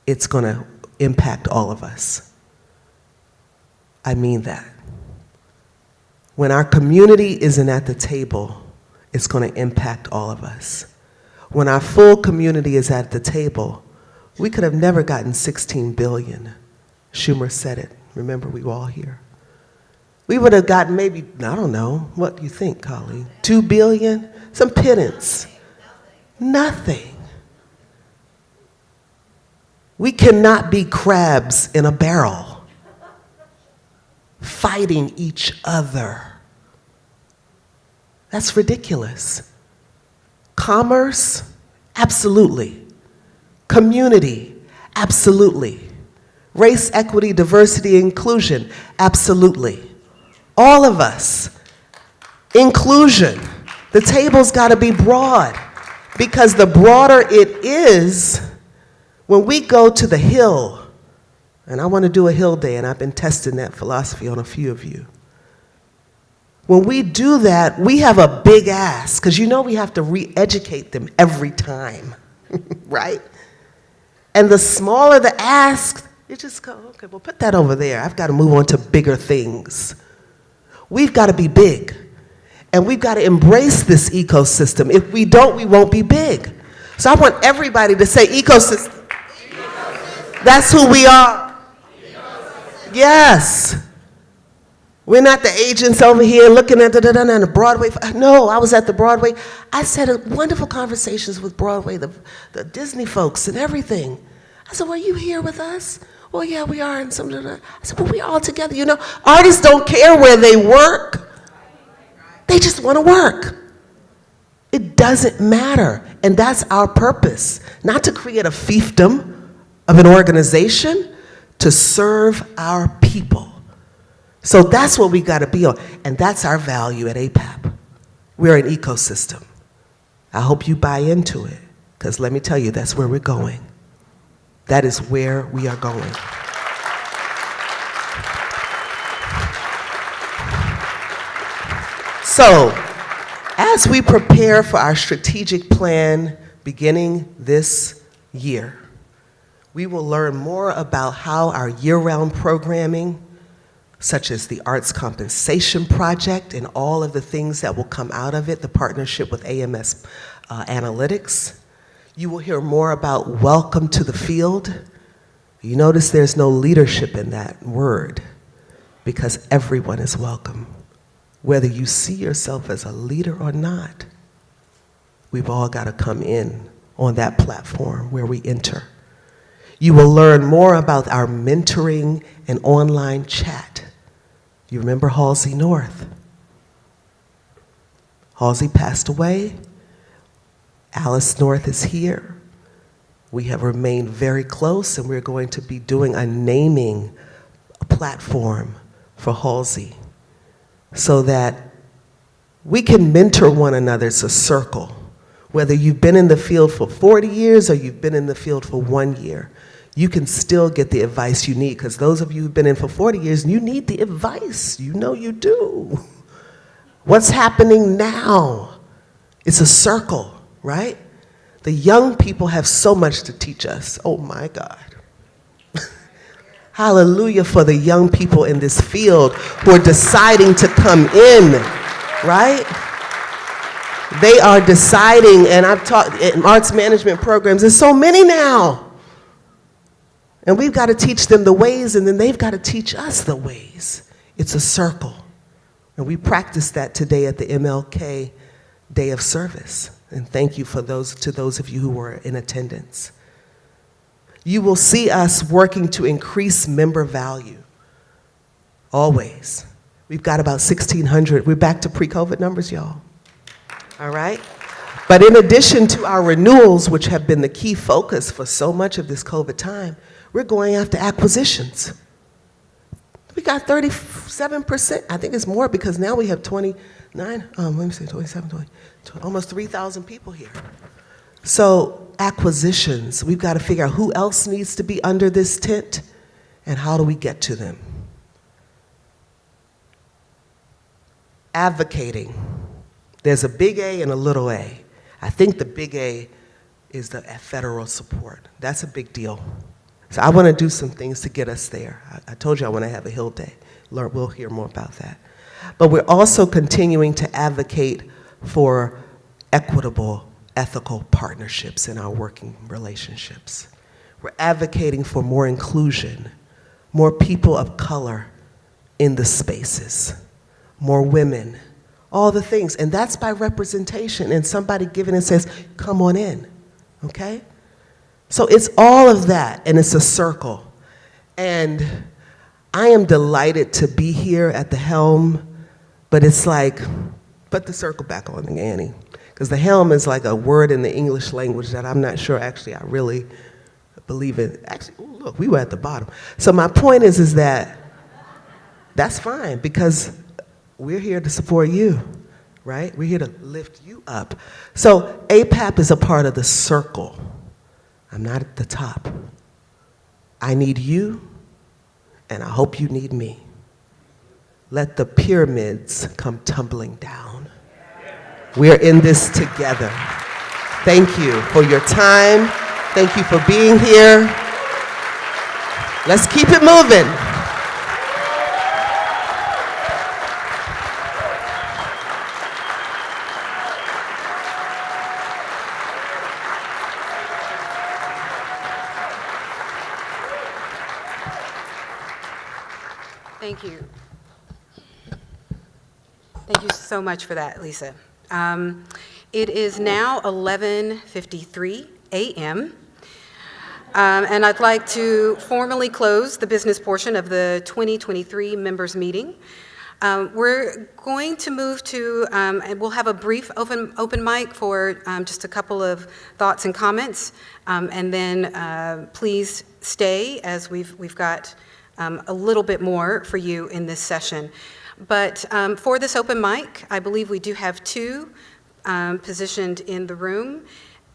it's going to impact all of us. I mean that. When our community isn't at the table, it's going to impact all of us. When our full community is at the table, we could have never gotten 16 billion. Schumer said it. Remember, we were all here. We would have gotten maybe, I don't know, what do you think, colleague? 2 billion? Some pittance. Nothing. We cannot be crabs in a barrel, fighting each other. That's ridiculous. Commerce? Absolutely. Community? Absolutely. Race, equity, diversity, inclusion? Absolutely. All of us. Inclusion. The table's got to be broad, because the broader it is, when we go to the Hill, and I want to do a Hill Day, and I've been testing that philosophy on a few of you. When we do that, we have a big ask, because you know we have to re-educate them every time, right? And the smaller the ask, you just go, okay, well, put that over there. I've got to move on to bigger things. We've got to be big. And we've got to embrace this ecosystem. If we don't, we won't be big. So I want everybody to say ecosystem. That's who we are. Yes. We're not the agents over here looking at the Broadway. No, I was at the Broadway. I said wonderful conversations with Broadway, the Disney folks and everything. I said, well, you here with us? Well, yeah, we are. And I said, well, we're all together. You know, artists don't care where they work. They just want to work. It doesn't matter. And that's our purpose. Not to create a fiefdom of an organization, to serve our people. So that's what we got to be on. And that's our value at APAP. We're an ecosystem. I hope you buy into it, because let me tell you, that's where we're going. That is where we are going. So, as we prepare for our strategic plan beginning this year, we will learn more about how our year-round programming, such as the Arts Compensation Project and all of the things that will come out of it, the partnership with AMS Analytics. You will hear more about welcome to the field. You notice there's no leadership in that word, because everyone is welcome. Whether you see yourself as a leader or not, we've all got to come in on that platform where we enter. You will learn more about our mentoring and online chat. You remember Halsey North? Halsey passed away. Alice North is here. We have remained very close, and we're going to be doing a naming platform for Halsey so that we can mentor one another. It's a circle. Whether you've been in the field for 40 years or you've been in the field for 1 year, you can still get the advice you need, because those of you who've been in for 40 years, you need the advice. You know you do. What's happening now? It's a circle, right? The young people have so much to teach us. Oh my God. Hallelujah for the young people in this field who are deciding to come in, right? They are deciding, and I've taught in arts management programs, there's so many now. And we've got to teach them the ways, and then they've got to teach us the ways. It's a circle. And we practiced that today at the MLK Day of Service. And thank you to those of you who were in attendance. You will see us working to increase member value, always. We've got about 1,600. We're back to pre-COVID numbers, y'all. All right? But in addition to our renewals, which have been the key focus for so much of this COVID time, we're going after acquisitions. We got 37%. I think it's more because now we have 27, 20, almost 3,000 people here. So acquisitions, we've got to figure out who else needs to be under this tent and how do we get to them. Advocating. There's a big A and a little a. I think the big A is the federal support. That's a big deal. So I want to do some things to get us there. I told you I want to have a Hill Day. We'll hear more about that. But we're also continuing to advocate for equitable, ethical partnerships in our working relationships. We're advocating for more inclusion, more people of color in the spaces, more women, all the things. And that's by representation and somebody giving and says, come on in, okay? So it's all of that, and it's a circle. And I am delighted to be here at the helm, but it's like, put the circle back on, Annie. Because the helm is like a word in the English language that I'm not sure actually I really believe in. Actually, ooh, look, we were at the bottom. So my point is that that's fine because we're here to support you, right? We're here to lift you up. So APAP is a part of the circle. I'm not at the top. I need you, and I hope you need me. Let the pyramids come tumbling down. We're in this together. Thank you for your time. Thank you for being here. Let's keep it moving. Thank you. Thank you so much for that, Lisa. It is now 11:53 a.m. And I'd like to formally close the business portion of the 2023 members meeting. We're going to move to, and we'll have a brief open mic for just a couple of thoughts and comments, and then please stay as we've got a little bit more for you in this session. But for this open mic, I believe we do have two positioned in the room.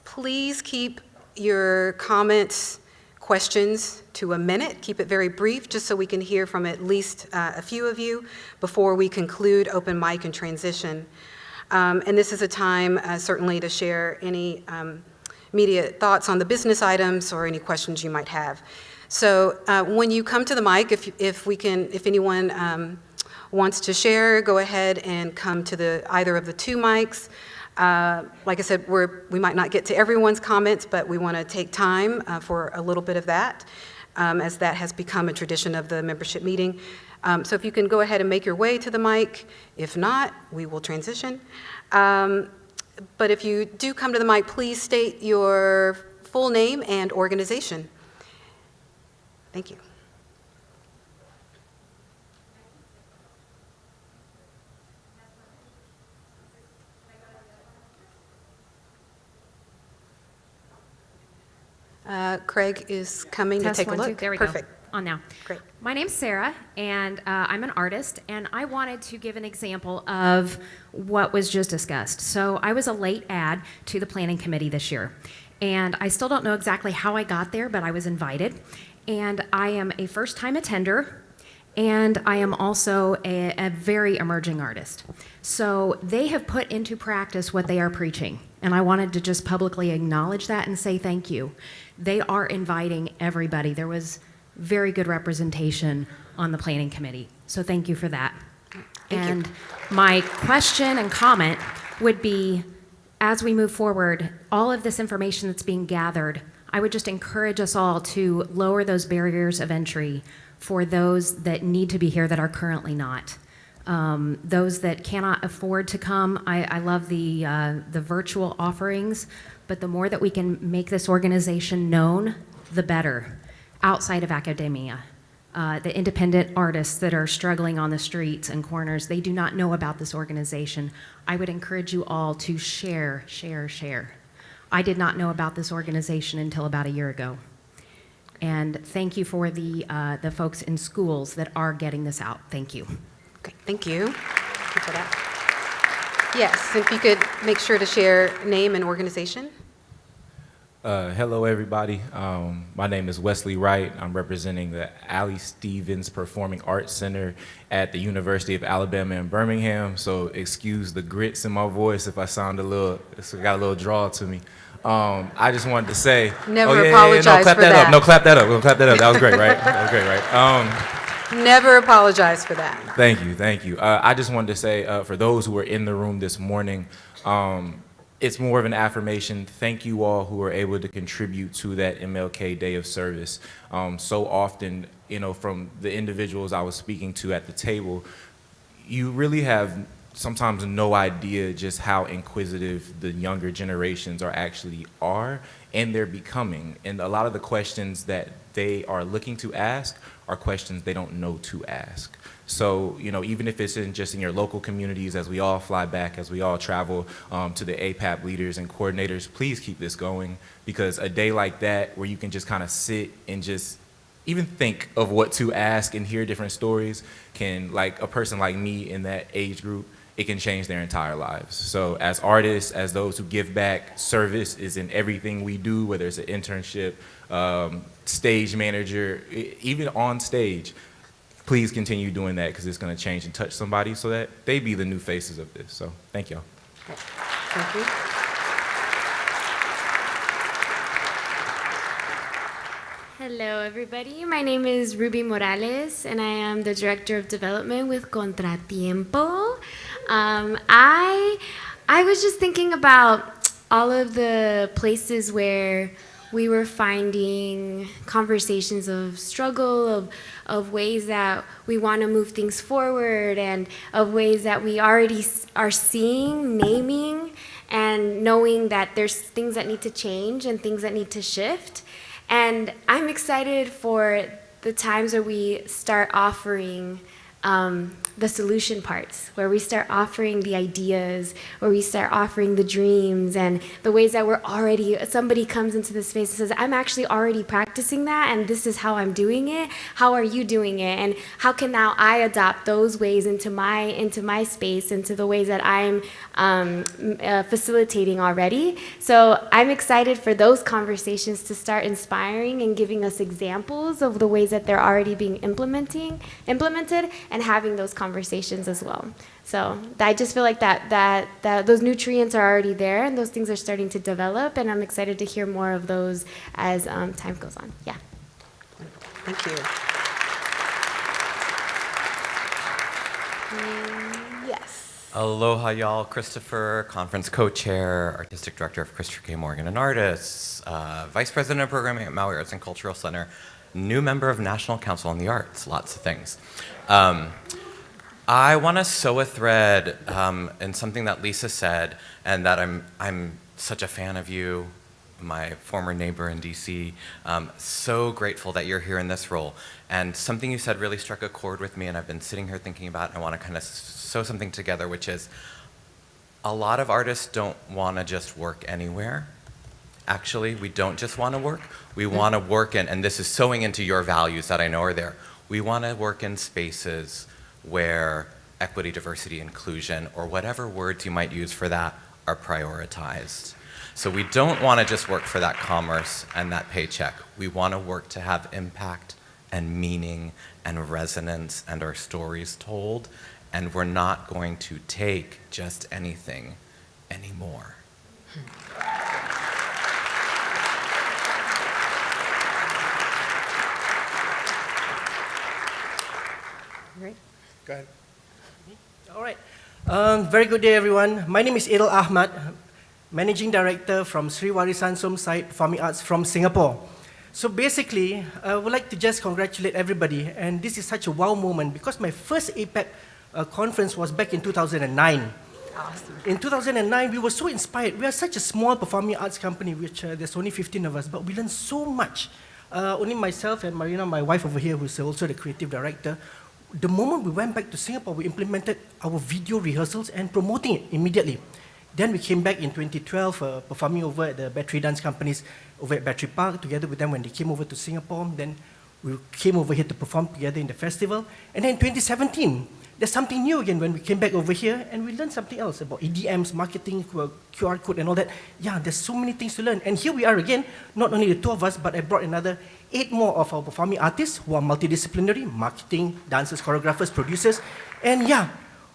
Please keep your comments, questions to a minute. Keep it very brief, just so we can hear from at least a few of you before we conclude open mic and transition. And this is a time certainly to share any immediate thoughts on the business items or any questions you might have. So when you come to the mic, if anyone wants to share, go ahead and come to either of the two mics. Like I said, we might not get to everyone's comments, but we want to take time for a little bit of that, as that has become a tradition of the membership meeting. So if you can go ahead and make your way to the mic. If not, we will transition. But if you do come to the mic, please state your full name and organization. Thank you. Craig is coming Test to take 1, a 2. look. There we Perfect. go. On now. Great. My name's Sarah, and I'm an artist, and I wanted to give an example of what was just discussed. So I was a late add to the planning committee this year, and I still don't know exactly how I got there, but I was invited, and I am a first-time attender, and I am also a very emerging artist. So they have put into practice what they are preaching, and I wanted to just publicly acknowledge that and say thank you. They are inviting everybody. There was very good representation on the planning committee. So thank you for that. And my question and comment would be, as we move forward, all of this information that's being gathered, I would just encourage us all to lower those barriers of entry for those that need to be here that are currently not. Those that cannot afford to come, I love the virtual offerings, but the more that we can make this organization known, the better, outside of academia. The independent artists that are struggling on the streets and corners, they do not know about this organization. I would encourage you all to share, share, share. I did not know about this organization until about a year ago. And thank you for the folks in schools that are getting this out. Thank you. Okay, thank you. Thank you for that. Yes, if you could make sure to share name and organization. Hello, everybody. My name is Wesley Wright. I'm representing the Allie Stevens Performing Arts Center at the University of Alabama in Birmingham. So excuse the grits in my voice if I sound got a little drawl to me. I just wanted to say. Never apologize clap for that that. up. No, clap that up. We'll clap that up. That was great, right? That was great, right? Never apologize for that. Thank you, thank you. I just wanted to say, for those who were in the room this morning, it's more of an affirmation. Thank you all who were able to contribute to that MLK Day of Service. So often, from the individuals I was speaking to at the table, you really have sometimes no idea just how inquisitive the younger generations are, and they're becoming. And a lot of the questions that they are looking to ask are questions they don't know to ask. So, even if it's just in your local communities, as we all fly back, as we all travel to the APAP leaders and coordinators, please keep this going, because a day like that where you can just kind of sit and just even think of what to ask and hear different stories can, like a person like me in that age group, it can change their entire lives. So as artists, as those who give back, service is in everything we do, whether it's an internship, stage manager, even on stage. Please continue doing that, because it's going to change and touch somebody so that they be the new faces of this. So thank y'all. Thank you. Hello, everybody. My name is Ruby Morales, and I am the Director of Development with Contratiempo. I was just thinking about all of the places where we were finding conversations of struggle, of ways that we want to move things forward, and of ways that we already are seeing, naming, and knowing that there's things that need to change and things that need to shift. And I'm excited for the times where we start offering the solution parts, where we start offering the ideas, where we start offering the dreams, and the ways that somebody comes into the space and says, I'm actually already practicing that, and this is how I'm doing it. How are you doing it? And how can now I adopt those ways into my space, into the ways that I'm facilitating already? So I'm excited for those conversations to start inspiring and giving us examples of the ways that they're already being implemented, and having those conversations as well. So I just feel like that those nutrients are already there, and those things are starting to develop, and I'm excited to hear more of those as time goes on. Yeah. Thank you. Yes. Aloha, y'all. Christopher, Conference Co-Chair, Artistic Director of Christopher K. Morgan and Artists, Vice President of Programming at Maui Arts and Cultural Center, new member of National Council on the Arts, lots of things. I want to sew a thread in something that Lisa said, and that I'm such a fan of you, my former neighbor in DC. So grateful that you're here in this role. And something you said really struck a chord with me, and I've been sitting here thinking about, and I want to kind of sew something together, which is a lot of artists don't want to just work anywhere. Actually, we don't just want to work. We want to work in, and this is sewing into your values that I know are there. We want to work in spaces where equity, diversity, inclusion, or whatever words you might use for that, are prioritized. So we don't want to just work for that commerce and that paycheck. We want to work to have impact and meaning and resonance and our stories told, and we're not going to take just anything anymore. right. Go ahead. All right. Very good day, everyone. My name is Adil Ahmad, Managing Director from Sri Warisan Som Site Performing Arts from Singapore. So basically, I would like to just congratulate everybody, and this is such a wow moment because my first APAP conference was back in 2009. Awesome. In 2009, we were so inspired. We are such a small performing arts company, which there's only 15 of us, but we learned so much. Only myself and Marina, my wife over here, who's also the creative director, the moment we went back to Singapore, we implemented our video rehearsals and promoting it immediately. Then we came back in 2012, performing over at the Battery Dance Companies over at Battery Park, together with them when they came over to Singapore. Then we came over here to perform together in the festival. And then in 2017, there's something new again when we came back over here, and we learned something else about EDMs, marketing, QR code, and all that. Yeah, there's so many things to learn. And here we are again, not only the two of us, but I brought another 8 more of our performing artists who are multidisciplinary, marketing, dancers, choreographers, producers. And yeah,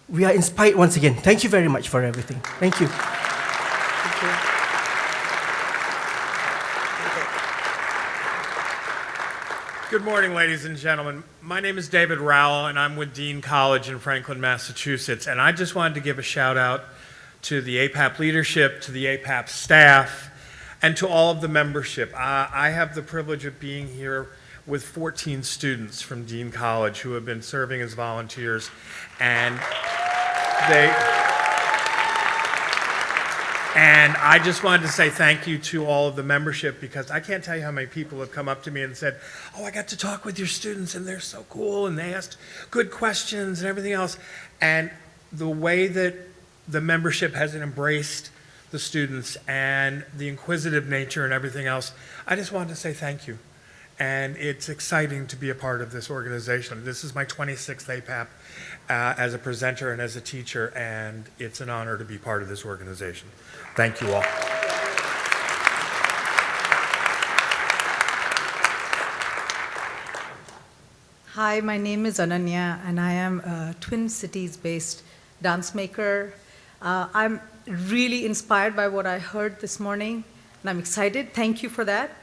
we are inspired once again. Thank you very much for everything. Thank you. Thank you. Good morning, ladies and gentlemen. My name is David Rowell, and I'm with Dean College in Franklin, Massachusetts. And I just wanted to give a shout out to the APAP leadership, to the APAP staff, and to all of the membership. I have the privilege of being here with 14 students from Dean College who have been serving as volunteers, and I just wanted to say thank you to all of the membership, because I can't tell you how many people have come up to me and said, oh, I got to talk with your students and they're so cool and they asked good questions and everything else. And the way that the membership has embraced the students and the inquisitive nature and everything else, I just wanted to say thank you. And it's exciting to be a part of this organization. This is my 26th APAP as a presenter and as a teacher, and it's an honor to be part of this organization. Thank you all. Hi, my name is Ananya, and I am a Twin Cities-based dance maker. I'm really inspired by what I heard this morning, and I'm excited. Thank you for that.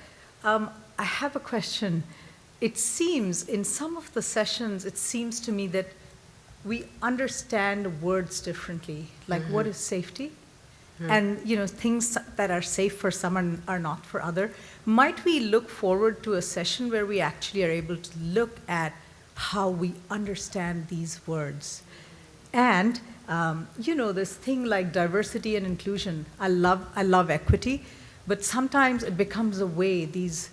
I have a question. It seems, in some of the sessions, it seems to me that we understand words differently, like what is safety? And things that are safe for some are not for other. Might we look forward to a session where we actually are able to look at how we understand these words? And this thing like diversity and inclusion, I love equity, but sometimes it becomes a way, these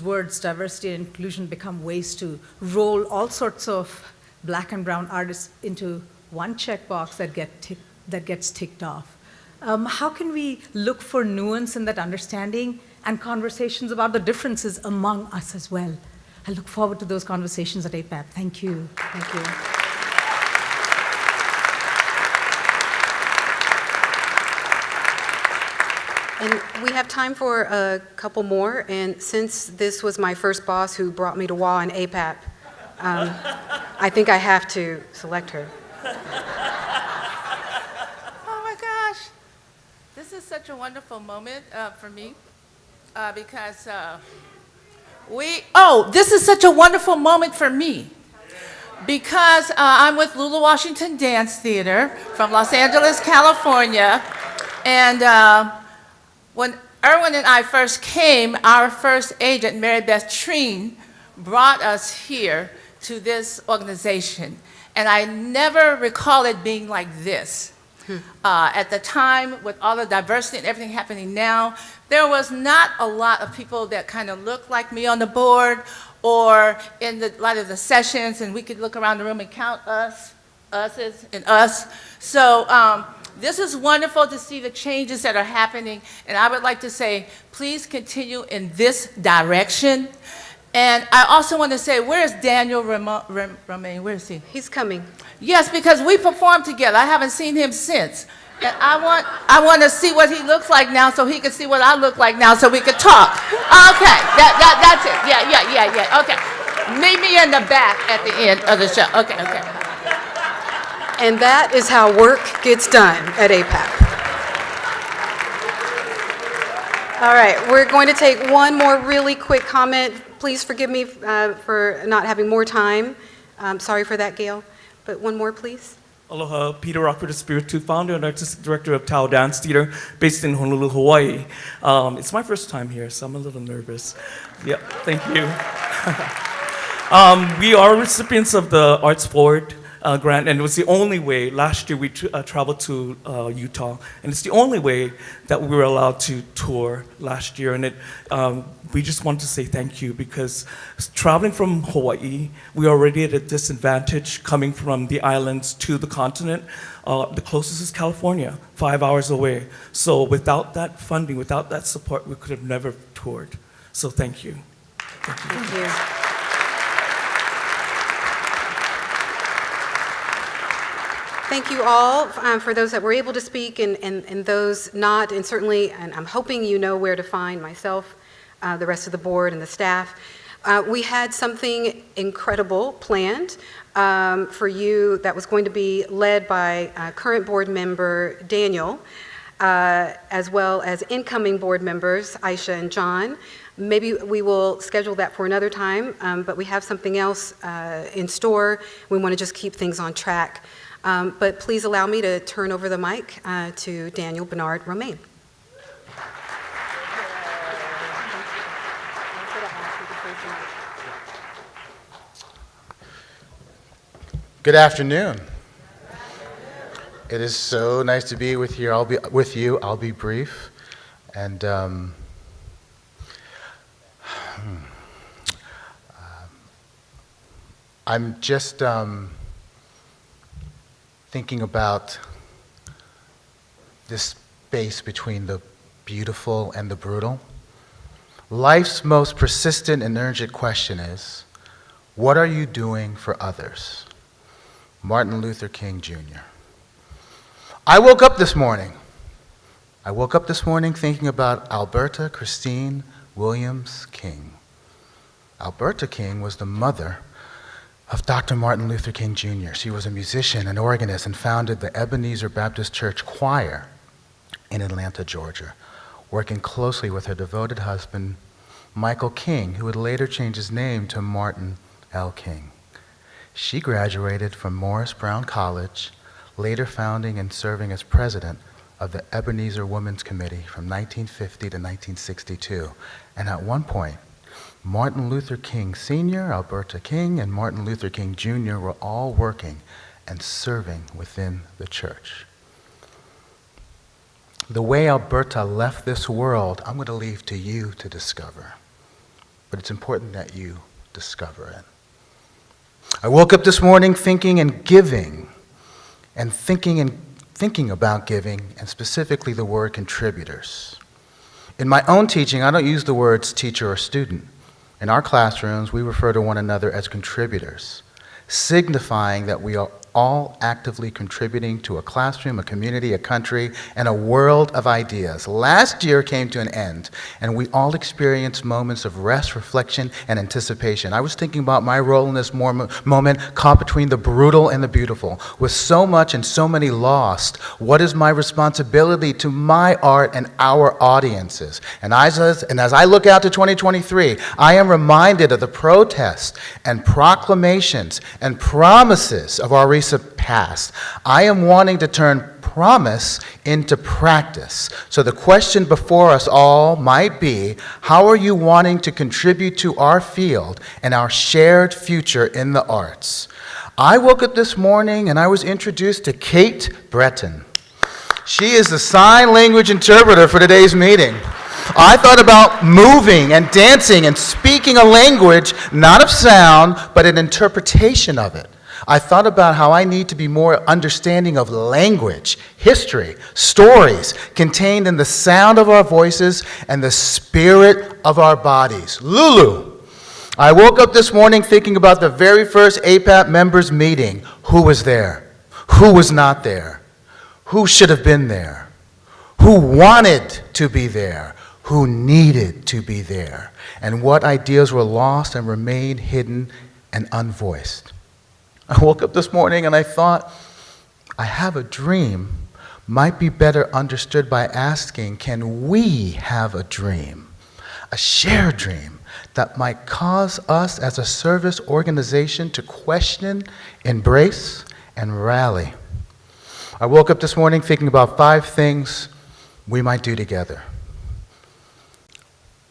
words, diversity and inclusion, become ways to roll all sorts of black and brown artists into one checkbox that gets ticked off. How can we look for nuance in that understanding and conversations about the differences among us as well? I look forward to those conversations at APAP. Thank you. Thank you. And we have time for a couple more, and since this was my first boss who brought me to WA and APAP, I think I have to select her. Oh my gosh, this is such a wonderful moment for me because this is such a wonderful moment for me because I'm with Lula Washington Dance Theater from Los Angeles, California, and when Erwin and I first came, our first agent, Mary Beth Treen, brought us here to this organization. And I never recall it being like this. At the time, with all the diversity and everything happening now, there was not a lot of people that kind of looked like me on the board or in a lot of the sessions, and we could look around the room and count us, us's, and us. So this is wonderful to see the changes that are happening, and I would like to say, please continue in this direction. And I also want to say, where is Daniel Romain? Where is he? He's coming. Yes, because we performed together. I haven't seen him since. And I want to see what he looks like now so he can see what I look like now so we could talk. Okay, that's it. Yeah. Okay. Meet me in the back at the end of the show. Okay. And that is how work gets done at APAP. All right, we're going to take one more really quick comment. Please forgive me for not having more time. Sorry for that, Gail, but one more, please. Aloha, Peter Rockford, the Spirit Tooth, founder and artistic director of Tao Dance Theater, based in Honolulu, Hawaii. It's my first time here, so I'm a little nervous. Yep, thank you. We are recipients of the Arts Forward grant, and it was the only way. Last year we traveled to Utah, and it's the only way that we were allowed to tour last year. And we just want to say thank you, because traveling from Hawaii, we're already at a disadvantage coming from the islands to the continent. The closest is California, 5 hours away. So without that funding, without that support, we could have never toured. So thank you. Thank you. Thank you all for those that were able to speak and those not, and certainly, and I'm hoping you know where to find myself, the rest of the board and the staff. We had something incredible planned for you that was going to be led by current board member Daniel, as well as incoming board members Aisha and John. Maybe we will schedule that for another time, but we have something else in store. We want to just keep things on track. But please allow me to turn over the mic to Daniel Bernard Romaine. Good afternoon. It is so nice to be with you. I'll be brief, and I'm just thinking about this space between the beautiful and the brutal. Life's most persistent and urgent question is, what are you doing for others? Martin Luther King Jr. I woke up this morning thinking about Alberta Christine Williams King. Alberta King was the mother of Dr. Martin Luther King Jr. She was a musician, an organist, and founded the Ebenezer Baptist Church Choir in Atlanta, Georgia, working closely with her devoted husband, Michael King, who would later change his name to Martin L. King. She graduated from Morris Brown College, later founding and serving as president of the Ebenezer Women's Committee from 1950 to 1962. And at one point, Martin Luther King Sr., Alberta King, and Martin Luther King Jr. were all working and serving within the church. The way Alberta left this world, I'm going to leave to you to discover. But it's important that you discover it. I woke up this morning thinking and giving, and thinking about giving, and specifically the word contributors. In my own teaching, I don't use the words teacher or student. In our classrooms, we refer to one another as contributors, signifying that we are all actively contributing to a classroom, a community, a country, and a world of ideas. Last year came to an end, and we all experienced moments of rest, reflection, and anticipation. I was thinking about my role in this moment caught between the brutal and the beautiful. With so much and so many lost, what is my responsibility to my art and our audiences? And as I look out to 2023, I am reminded of the protests and proclamations and promises of our recent past. I am wanting to turn promise into practice. So the question before us all might be, how are you wanting to contribute to our field and our shared future in the arts? I woke up this morning and I was introduced to Kate Breton. She is the sign language interpreter for today's meeting. I thought about moving and dancing and speaking a language, not of sound, but an interpretation of it. I thought about how I need to be more understanding of language, history, stories contained in the sound of our voices and the spirit of our bodies. Lulu. I woke up this morning thinking about the very first APAP members meeting. Who was there? Who was not there? Who should have been there? Who wanted to be there? Who needed to be there? And what ideas were lost and remained hidden and unvoiced? I woke up this morning and I thought, I have a dream might be better understood by asking, can we have a dream? a shared dream that might cause us as a service organization to question, embrace, and rally. I woke up this morning thinking about 5 things we might do together.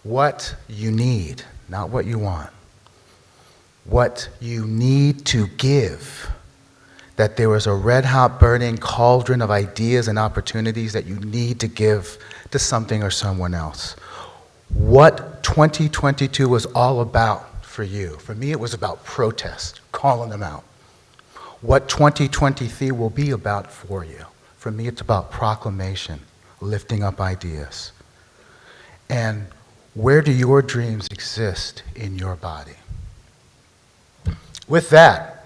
What you need, not what you want. What you need to give. That there is a red-hot burning cauldron of ideas and opportunities that you need to give to something or someone else. What 2022 was all about for you. For me, it was about protest, calling them out. What 2023 will be about for you. For me, it's about proclamation, lifting up ideas. And where do your dreams exist in your body? With that,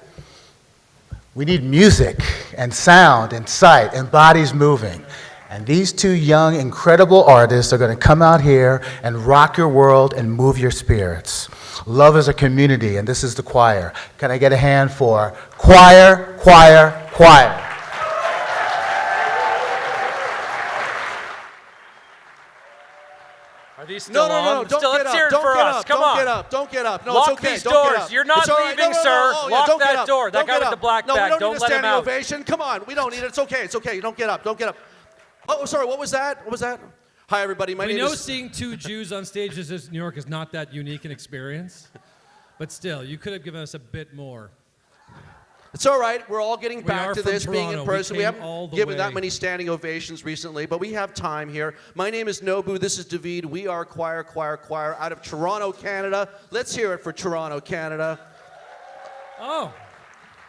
we need music and sound and sight and bodies moving. And these 2 young, incredible artists are going to come out here and rock your world and move your spirits. Love is a community, and this is the choir. Can I get a hand for choir, choir, choir? Are these still on? Don't Still, get let's up. hear it Don't for get us. up. Come Don't on. get up. Don't get up. No, Lock it's okay. these Don't doors. get up. You're not It's all right. leaving, No, no, sir. no. Oh, yeah, Lock don't that get up. door. That Don't guy get with up. the black no, bag. we don't Don't need a let him standing out. ovation. Come on. We don't need it. It's okay. It's okay. Don't get up. Don't get up. Oh, sorry. What was that? What was that? Hi, everybody. My We name know is... seeing 2 Jews on stage in New York is not that unique an experience, but still, you could have given us a bit more. It's all right. We're all getting We back are to from this, being in Toronto. person. We We came all haven't the given that way. many standing ovations recently, but we have time here. My name is Nobu. This is David. We are Choir, Choir, Choir out of Toronto, Canada. Let's hear it for Toronto, Canada. Oh.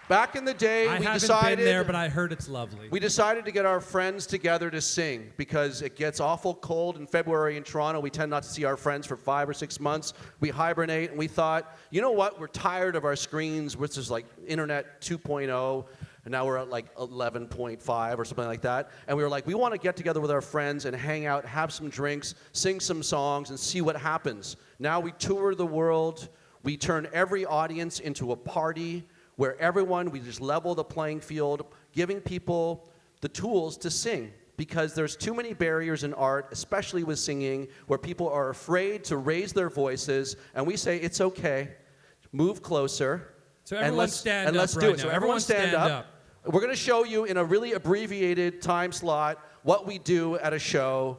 Back in the day, I we haven't decided... been there, but I heard it's lovely. We decided to get our friends together to sing because it gets awful cold in February in Toronto. We tend not to see our friends for 5 or 6 months. We hibernate, and we thought, you know what? We're tired of our screens, which is like Internet 2.0, and now we're at like 11.5 or something like that. And we were like, we want to get together with our friends and hang out, have some drinks, sing some songs, and see what happens. Now we tour the world. We turn every audience into a party where we just level the playing field, giving people the tools to sing. Because there's too many barriers in art, especially with singing, where people are afraid to raise their voices, and we say, it's okay, move closer. So everyone stand up let's right do it. now. So Everyone stand up. We're going to show you in a really abbreviated time slot what we do at a show.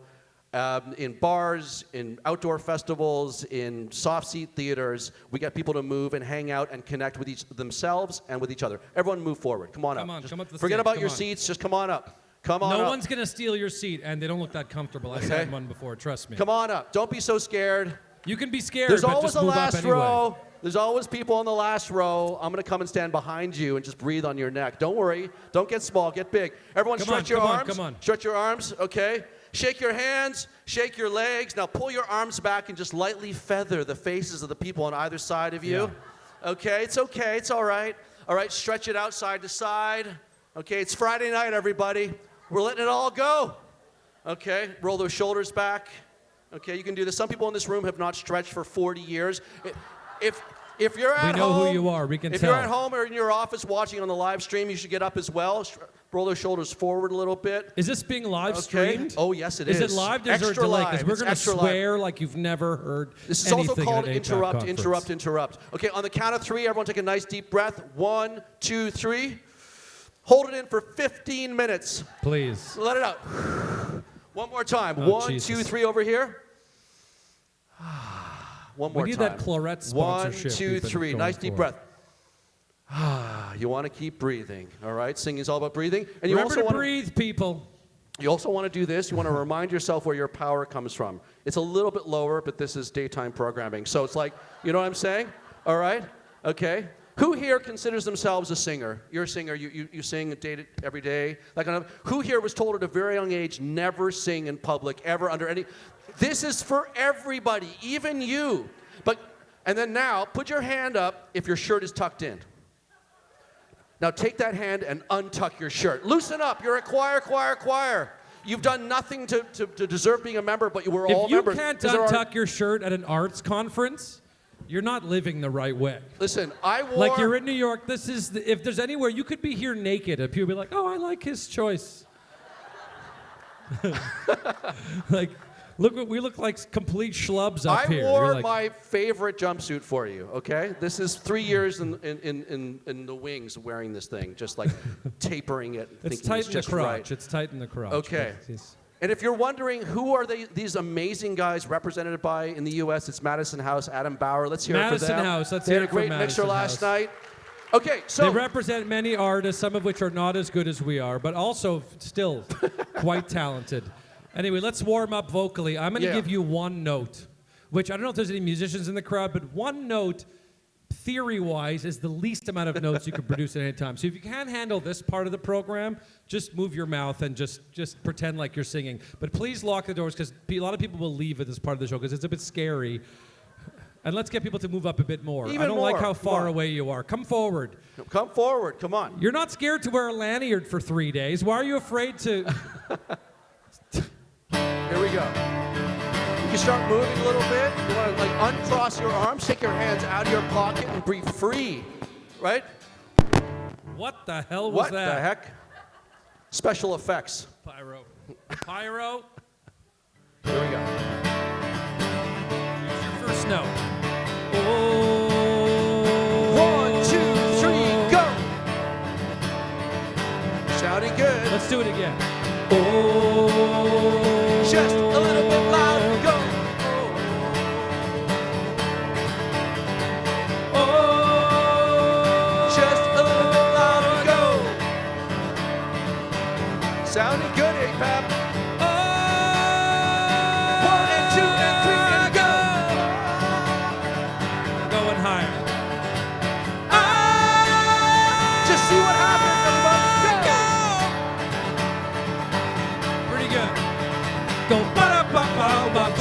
In bars, in outdoor festivals, in soft seat theaters, we get people to move and hang out and connect with themselves and with each other. Everyone move forward. Come on up. Come up to the Forget stage. about Come your on. seats. Just come on up. Come on up. No one's going to steal your seat, and they don't look that comfortable. I sat in one before, trust me. Come on up. Don't be so scared. You can be scared, There's but always just a move up last anyway. row. There's always people on the last row. I'm going to come and stand behind you and just breathe on your neck. Don't worry. Don't get small. Get big. Everyone stretch your arms. Come on. Stretch your arms, okay? Shake your hands, shake your legs. Now pull your arms back and just lightly feather the faces of the people on either side of you. Yeah. Okay, it's all right. All right, stretch it out side to side. Okay, it's Friday night, everybody. We're letting it all go. Okay, roll those shoulders back. Okay, you can do this. Some people in this room have not stretched for 40 years. If you're at home, We know who you are. We can if tell. you're at home or in your office watching on the live stream, you should get up as well. Roll those shoulders forward a little bit. Is this being live Okay. streamed? Oh, yes, it is. Is it live? There's Extra a delay, live. because we're It's going to extra live. swear like you've never heard This is anything also called at an APAP interrupt, conference. interrupt, interrupt. Okay, on the count of 3, everyone take a nice deep breath. 1, 2, 3. Hold it in for 15 minutes. Please. Let it out. One more time. Oh, 1, Jesus. 2, 3 over here. One more We need time. that Claret 1, sponsorship 2, we've been 3. going Nice deep for. breath. You want to keep breathing, all right? Singing is all about breathing. And you Remember also to want breathe, people. You also want to do this. You want to remind yourself where your power comes from. It's a little bit lower, but this is daytime programming. So it's like, you know what I'm saying? All right? Okay. Who here considers themselves a singer? You're a singer. You sing every day. That kind of. Who here was told at a very young age, never sing in public, ever under any. This is for everybody, even you. And then now, put your hand up if your shirt is tucked in. Now take that hand and untuck your shirt. Loosen up. You're a choir, choir, choir. You've done nothing to deserve being a member, but you were all If you members. can't 'Cause there are- untuck your shirt at an arts conference, you're not living the right way. Listen, I wore... Like you're in New York, this is, if there's anywhere, you could be here naked and people be like, oh, I like his choice. Like, We look like complete schlubs up I here. wore You're like, my favorite jumpsuit for you, okay? This is 3 years in the wings wearing this thing, just like tapering it, it's thinking tight it's in the just crotch. right. It's tight in the crotch. Okay. but it's- And if you're wondering who are these amazing guys represented by in the U.S., it's Madison House, Adam Bauer. Let's hear it for them. Madison House. Let's they hear had it a for great mixer Madison last House. night. Okay, so They represent many artists, some of which are not as good as we are, but also still quite talented. Anyway, let's warm up vocally. I'm going to Yeah. give you one note, which I don't know if there's any musicians in the crowd, but one note, theory-wise, is the least amount of notes you can produce at any time. So if you can't handle this part of the program, just move your mouth and just pretend like you're singing. But please lock the doors, because a lot of people will leave at this part of the show, because it's a bit scary. And let's get people to move up a bit more. Even I don't like more. how Come far on. away you are. Come forward. come forward. Come on. You're not scared to wear a lanyard for 3 days. Why are you afraid to? Here we go. You can start moving a little bit. You want to like uncross your arms, take your hands out of your pocket, and breathe free. Right? What the hell was What that? the heck? Special effects. Pyro. Pyro. Here we go. Here's your first note. 1, 2, 3, go. Sounding good. Let's do it again. Just a little bit louder. Go. Just a little bit louder. Go. Sounding good, APAP. 1 and 2 and 3 and go. Going higher. Just see what happens, everybody. Go. Pretty good. Go ba-da-ba-ba-ba-ba-ba.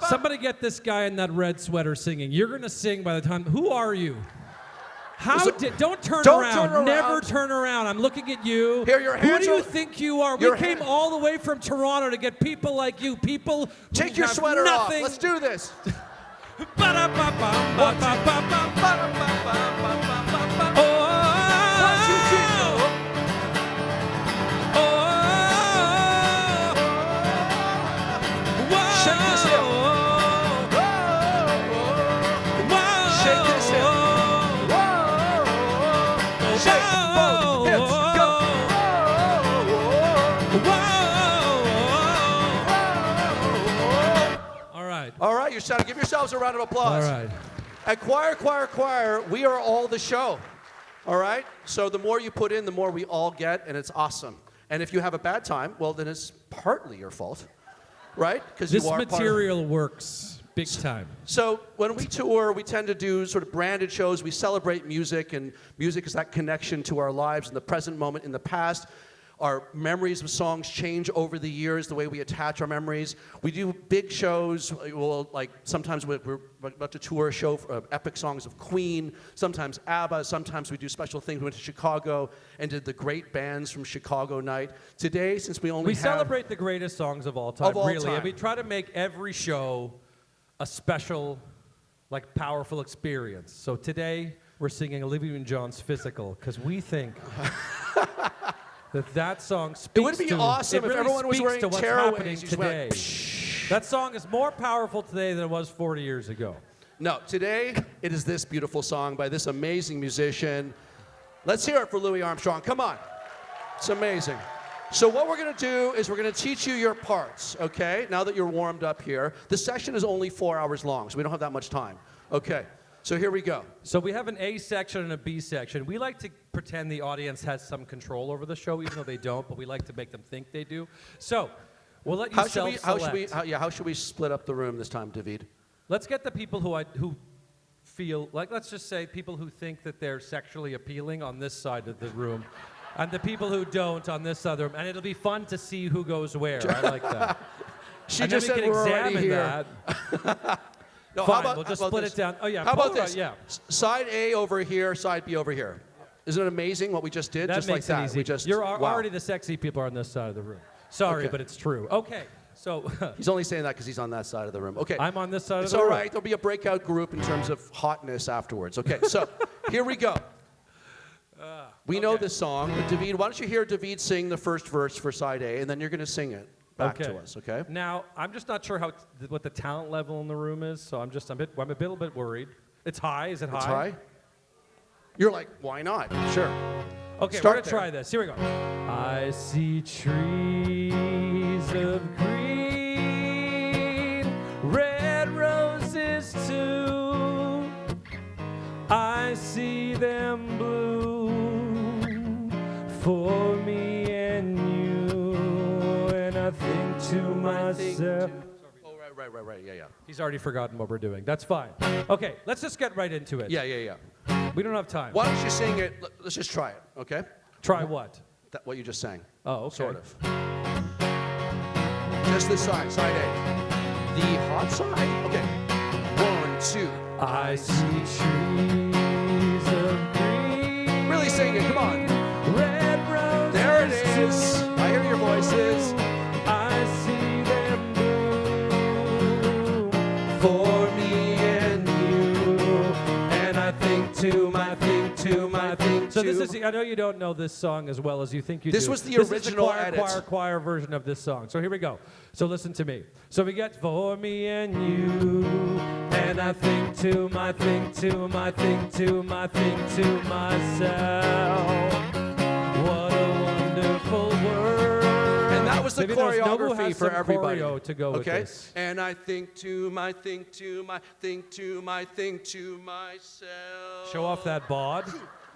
Somebody get this guy in that red sweater singing. You're going to sing by the time. Who are you? Don't turn around. Never turn around. I'm looking at you. Here, your Who hands do you are- think you are? We your came all the way from Toronto to get people like you. People who Take your have sweater nothing. off. Let's do this. Shake this hip. Shake this hip. Shake both hips. Go. All right. All right, you're sounding. Give yourselves a round of applause. All right. At Choir, we are all the show. All right? So the more you put in, the more we all get, and it's awesome. And if you have a bad time, well, then it's partly your fault, right? Because This material works big time. So when we tour, we tend to do sort of branded shows. We celebrate music, and music is that connection to our lives in the present moment, in the past. Our memories of songs change over the years, the way we attach our memories. We do big shows. Well, like sometimes we're about to tour a show for epic songs of Queen, sometimes ABBA, sometimes we do special things. We went to Chicago and did the great bands from Chicago night. Today, since we only We have... celebrate the greatest songs of all time, Of all really. time. And we try to make every show a special, like, powerful experience. So today, we're singing Olivia Newton-John's Physical, because we think that song speaks to... It would be awesome it if really everyone was speaks wearing to what's tearaways. happening You just went, today. That song is more powerful today than it was 40 years ago. No, today it is this beautiful song by this amazing musician. Let's hear it for Louis Armstrong. Come on. It's amazing. So what we're going to do is we're going to teach you your parts, okay? Now that you're warmed up here. The session is only 4 hours long, so we don't have that much time. Okay, so here we go. So we have an A section and a B section. We like to pretend the audience has some control over the show, even though they don't, but we like to make them think they do. So we'll let you self-select. How should we split up the room this time, David? Let's get the people who feel, like, let's just say people who think that they're sexually appealing on this side of the room, and the people who don't on this other, and it'll be fun to see who goes where. I like that. She and just then we said can we're already examine here. that. No, Fine, we'll just split it down. Oh, yeah. How about Polaroid, this? Yeah. Side A over here, side B over here. Isn't it amazing what we just did? That just makes like it that. easy. We just, You're wow. already the sexy people are on this side of the room. Sorry, Okay. but it's true. Okay, So He's only saying that because he's on that side of the room. Okay. I'm on this side of It's the all room. right. There'll be a breakout group in terms of hotness afterwards. Okay, so here we go. We know this song, but David, why don't you hear David sing the first verse for side A, and then you're going to sing it back to us, okay? Now, I'm just not sure what the talent level in the room is, so I'm a little bit worried. It's high. Is it high? It's high? You're like, why not? Sure. Okay, Start we're going to try this. Here we go. I see trees of green, red roses too. I see them bloom for me and you, and I think to myself. Oh, right. Yeah. He's already forgotten what we're doing. That's fine. Okay, let's just get right into it. Yeah. We don't have time. Why don't you sing it? Let's just try it, okay? Try what? What you just sang. Oh, okay. Sort of. Just this side, side A. The hot side? Okay. 1, 2. I see trees of green. Really sing it, come on. Red roses. There it is. I hear your voices. I see them bloom For me and you. and I think to my think. So this is, I know you don't know this song as well as you think you do. This was the This original is the edit. choir version of this song. So here we go. So listen to me. So we get for me and you, and I think to myself, what a wonderful world. And that was the Maybe there's Nobu choreography has for some everybody. choreo to go with Okay? this. And I think to myself. Show off that bod.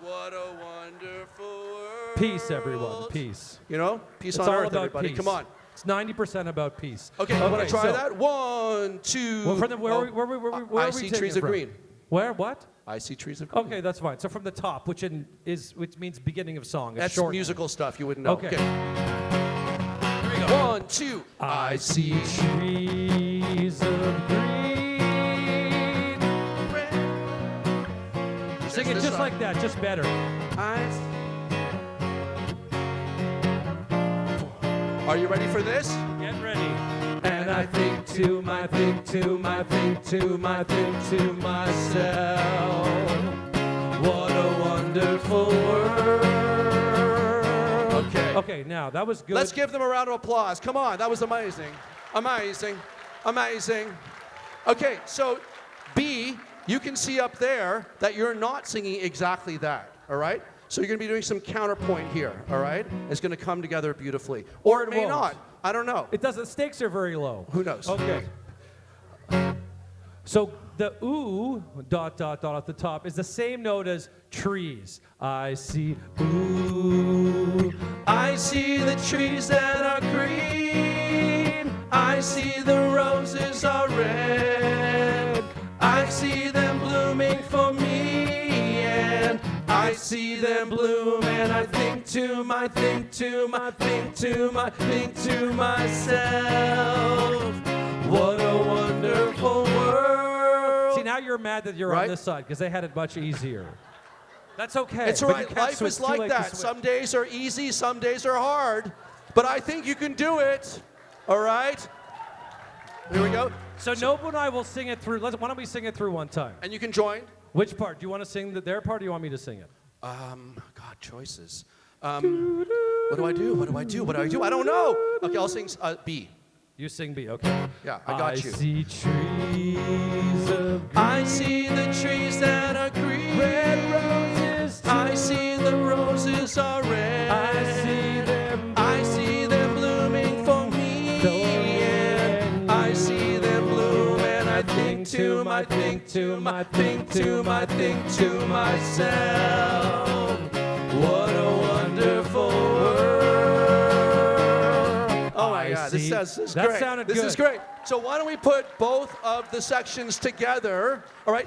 What a wonderful world. Peace, everyone. Peace. You know? Peace It's on all earth, about everybody. peace. Come on. It's 90% about peace. Okay, want to try so- that? 1, 2. Well, from the, where Oh, are we I taking see it trees of from? green. Where? What? I see trees of green. Okay, that's fine. So from the top, which means beginning of song. It's That's short. musical stuff. You wouldn't know. Okay. Here we go. 1, 2. I see trees of green. Sing it just like that, just better. Are you ready for this? Get ready. And I think to myself, what a wonderful world. Okay. Okay, now that was good. Let's give them a round of applause. Come on, that was amazing. Amazing. Okay, so B, you can see up there that you're not singing exactly that, all right? So you're going to be doing some counterpoint here, all right? It's going to come together beautifully. Or it may won't. not. I don't know. It doesn't. Stakes are very low. Who knows? Okay. So the ooh dot at the top is the same note as trees. I see ooh. I see the trees that are green. I see the roses are red. I see them blooming for me, and I see them bloom, and I think to myself, what a wonderful world. See, now you're mad that you're on this side because they had it much easier. That's okay. It's all but you right. can't Life switch. is Too like late to that. switch. Some days are easy, some days are hard. But I think you can do it. All right? Here we go. So Nobu and I will sing it through. Why don't we sing it through one time? And you can join. Which part? Do you want to sing their part, or do you want me to sing it? God, choices. What do I do? I don't know. Okay, I'll sing B. You sing B, okay. Yeah, I got you. I see trees of green. I see the trees that are green. Red roses too. I see the roses are red. I see them blooming for me. And I see them bloom, and I think to myself, what a wonderful world. Oh my God, this is That great. sounded This good. is great. So why don't we put both of the sections together? All right,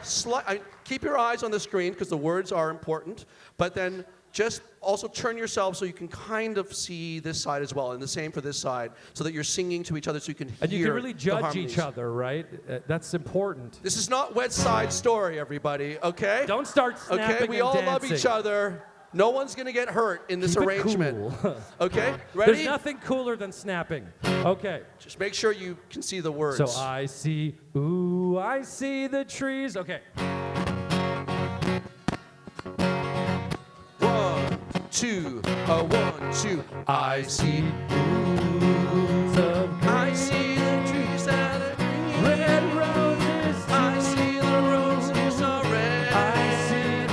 keep your eyes on the screen because the words are important, but then just also turn yourself so you can kind of see this side as well, and the same for this side, so that you're singing to each other so you can hear And you can really the judge harmonies. each other, right? That's important. This is not West Side Story, everybody, okay? Don't start snapping Okay, we and all love dancing. each other. No one's going to get hurt in this Keep it arrangement. cool. Okay, ready? There's nothing cooler than snapping. Okay. Just make sure you can see the words. So I see the trees. Okay. 1, 2, 1, 2. I see. I see the trees that are green. Red roses. I see the roses are red. I see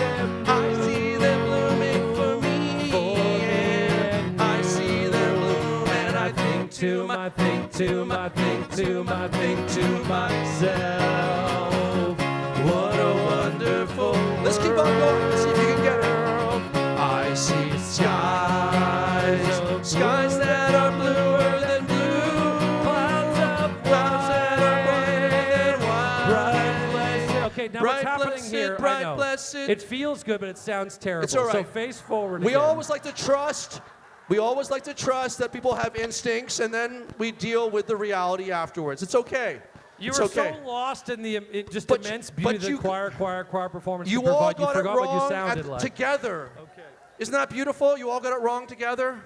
them blooming for me. And I see them bloom, and I think to myself, what a wonderful. Let's keep on going. Let's see if you can get it. I see skies that are bluer than blue, clouds that are white and white. Okay, now Bright, what's happening blessed, here? bright, I know. blessed. It feels good, but it sounds terrible. It's all right. So face forward. We again. always like to trust. We always like to trust that people have instincts, and then we deal with the reality afterwards. It's okay. You it's were okay. so lost in the immense beauty but of the you- choir performance. You to all provide. You got it forgot what you wrong sounded like. together. Okay. Isn't that beautiful? You all got it wrong together.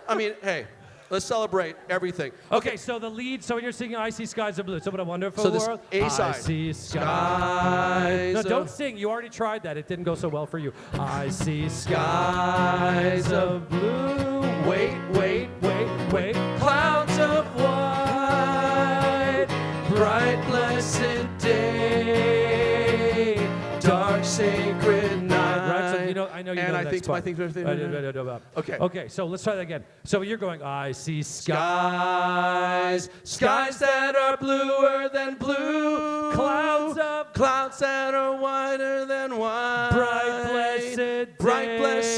I mean, hey, let's celebrate everything. Okay, so the lead. So when you're singing "I See Skies of Blue," so what a wonderful So this world. A side. I see Skies No, of- don't sing. You already tried that. It didn't go so well for you. I see skies of blue. Wait. Clouds of white. Bright blessed day. Dark sacred night. Right. So you know, I know you And know I the think- next part. I think- Okay. Okay. So let's try that again. So you're going. I see Skies that are bluer than blue, clouds that are whiter than white. Bright blessed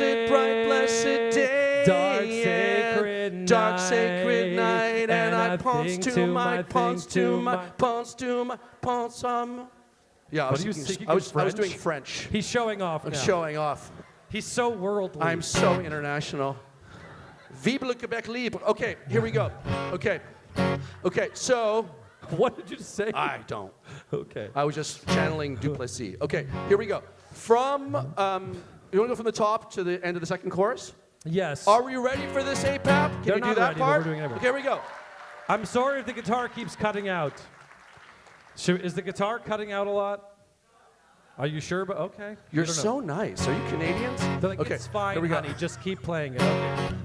day, dark sacred night, and I pons to my. Yeah, What are you speaking I was French? doing French. He's showing off. I'm now. showing off. He's so worldly. I'm so international. Vive le Québec libre. Okay, here we go. Okay, so. What did you say? I don't. Okay. I was just channeling Duplessis. Okay, here we go. From, you want to go from the top to the end of the second chorus? Yes. Are we ready for this APAP? Can They're you do not that ready, but part? we're doing everything. Okay, here we go. I'm sorry if the guitar keeps cutting out. Is the guitar cutting out a lot? Are you sure? But okay. You're I don't know. so nice. Are you Canadians? They're like, okay, it's fine, here we go. honey. Just keep playing it. Okay.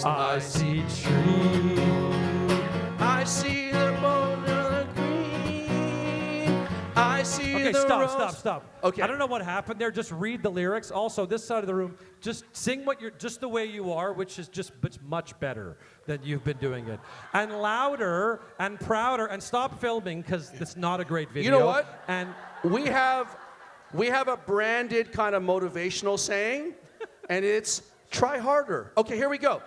I see trees. I see the boulder green. I see Okay, the stop. rose. Okay. I don't know what happened there. Just read the lyrics. Also, this side of the room, just sing what you're, just the way you are, which is just much better than you've been doing it. And louder and prouder, and stop filming because it's not a great video. You know what? And we have a branded kind of motivational saying, and it's try harder. Okay, here we go.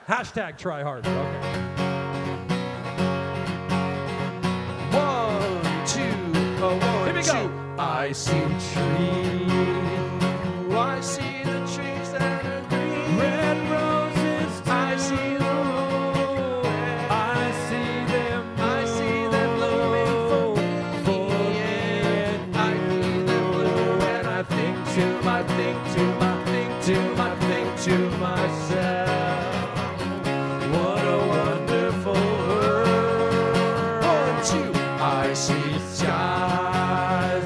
hashtag try harder. Okay. 1, 2, 1, Here we 2. go. I see trees. I see the trees that are green. Red roses. I see the roses. I see them blooming for me. And I see them bloom, and I think to myself, what a wonderful world. 1, 2. I see skies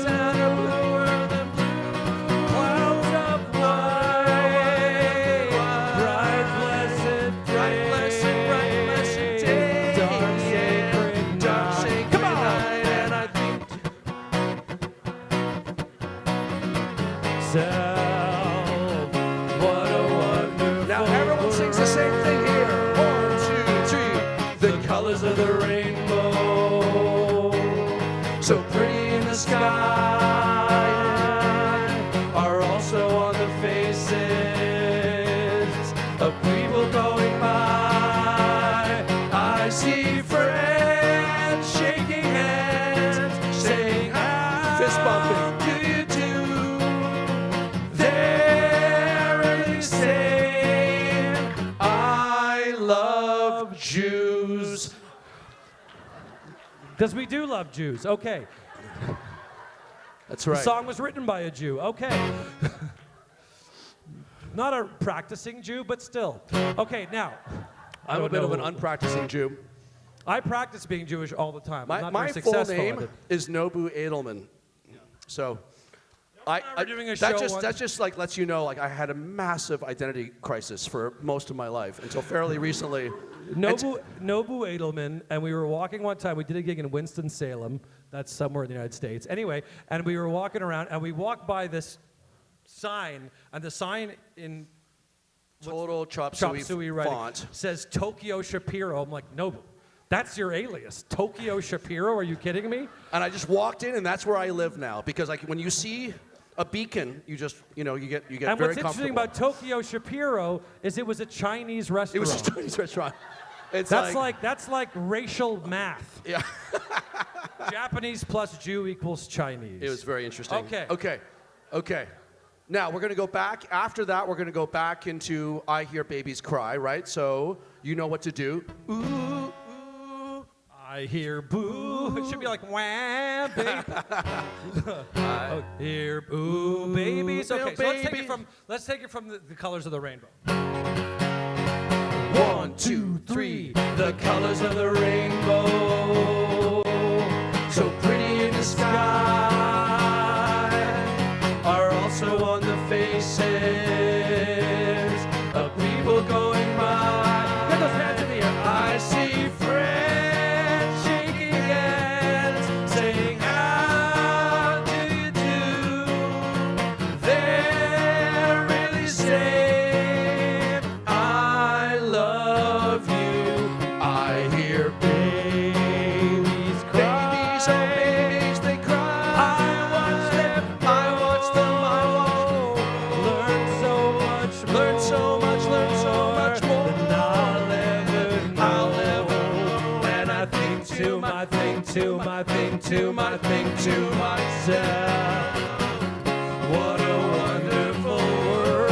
that are bluer than blue, clouds of white, bright blessed day, dark sacred night, and I think what a wonderful. Now everyone sings the same thing here. 1, 2, 3. The colors of the rainbow, so pretty in the sky, are also on the faces of people going by. I see friends shaking hands, saying, fist bumping. Do you do? They're really saying, I love Jews. Because we do love Jews. Okay. That's The right. song was written by a Jew. Okay. Not a practicing Jew, but still. Okay, now. I I'm a don't bit of know. an unpracticing Jew. I practice being Jewish all the time. I'm not My very full successful at name it. is Nobu Edelman. So, we're doing a that show just on- that just like lets you know, like I had a massive identity crisis for most of my life until fairly recently. Nobu Edelman, and we were walking one time. We did a gig in Winston-Salem. That's somewhere in the United States. Anyway, and we were walking around, and we walked by this sign, and the sign in Total chop suey writing font says Tokyo Shapiro. I'm like, Nobu, that's your alias, Tokyo Shapiro? Are you kidding me? And I just walked in, and that's where I live now. Because like when you see a beacon, you just you get And very what's comfortable. interesting about Tokyo Shapiro is it was a Chinese It restaurant. was a Chinese restaurant. It's That's like racial math. Yeah. Japanese plus Jew equals Chinese. It was very interesting. Okay. Okay. Now we're gonna go back. After that, we're gonna go back into I Hear Babies Cry, right? So you know what to do. Ooh, ooh. I hear boo. It should be like wham, baby. I hear boo, babies. Okay, so let's take it from the colors of the rainbow. 1, 2, 3. The colors of the rainbow, so pretty in the sky, are also on the faces of people going by. Get those hands in the air. I see friends shaking hands, saying, how do you do? They're really saying, I love you. I hear babies cry. Babies, oh babies, they cry. I watch them, I watch them, I watch them. Learn so much more. Learn so much more. Than I'll ever know. I'll ever. And I think to my thing, to my thing, to my thing, to myself. What a wonderful world.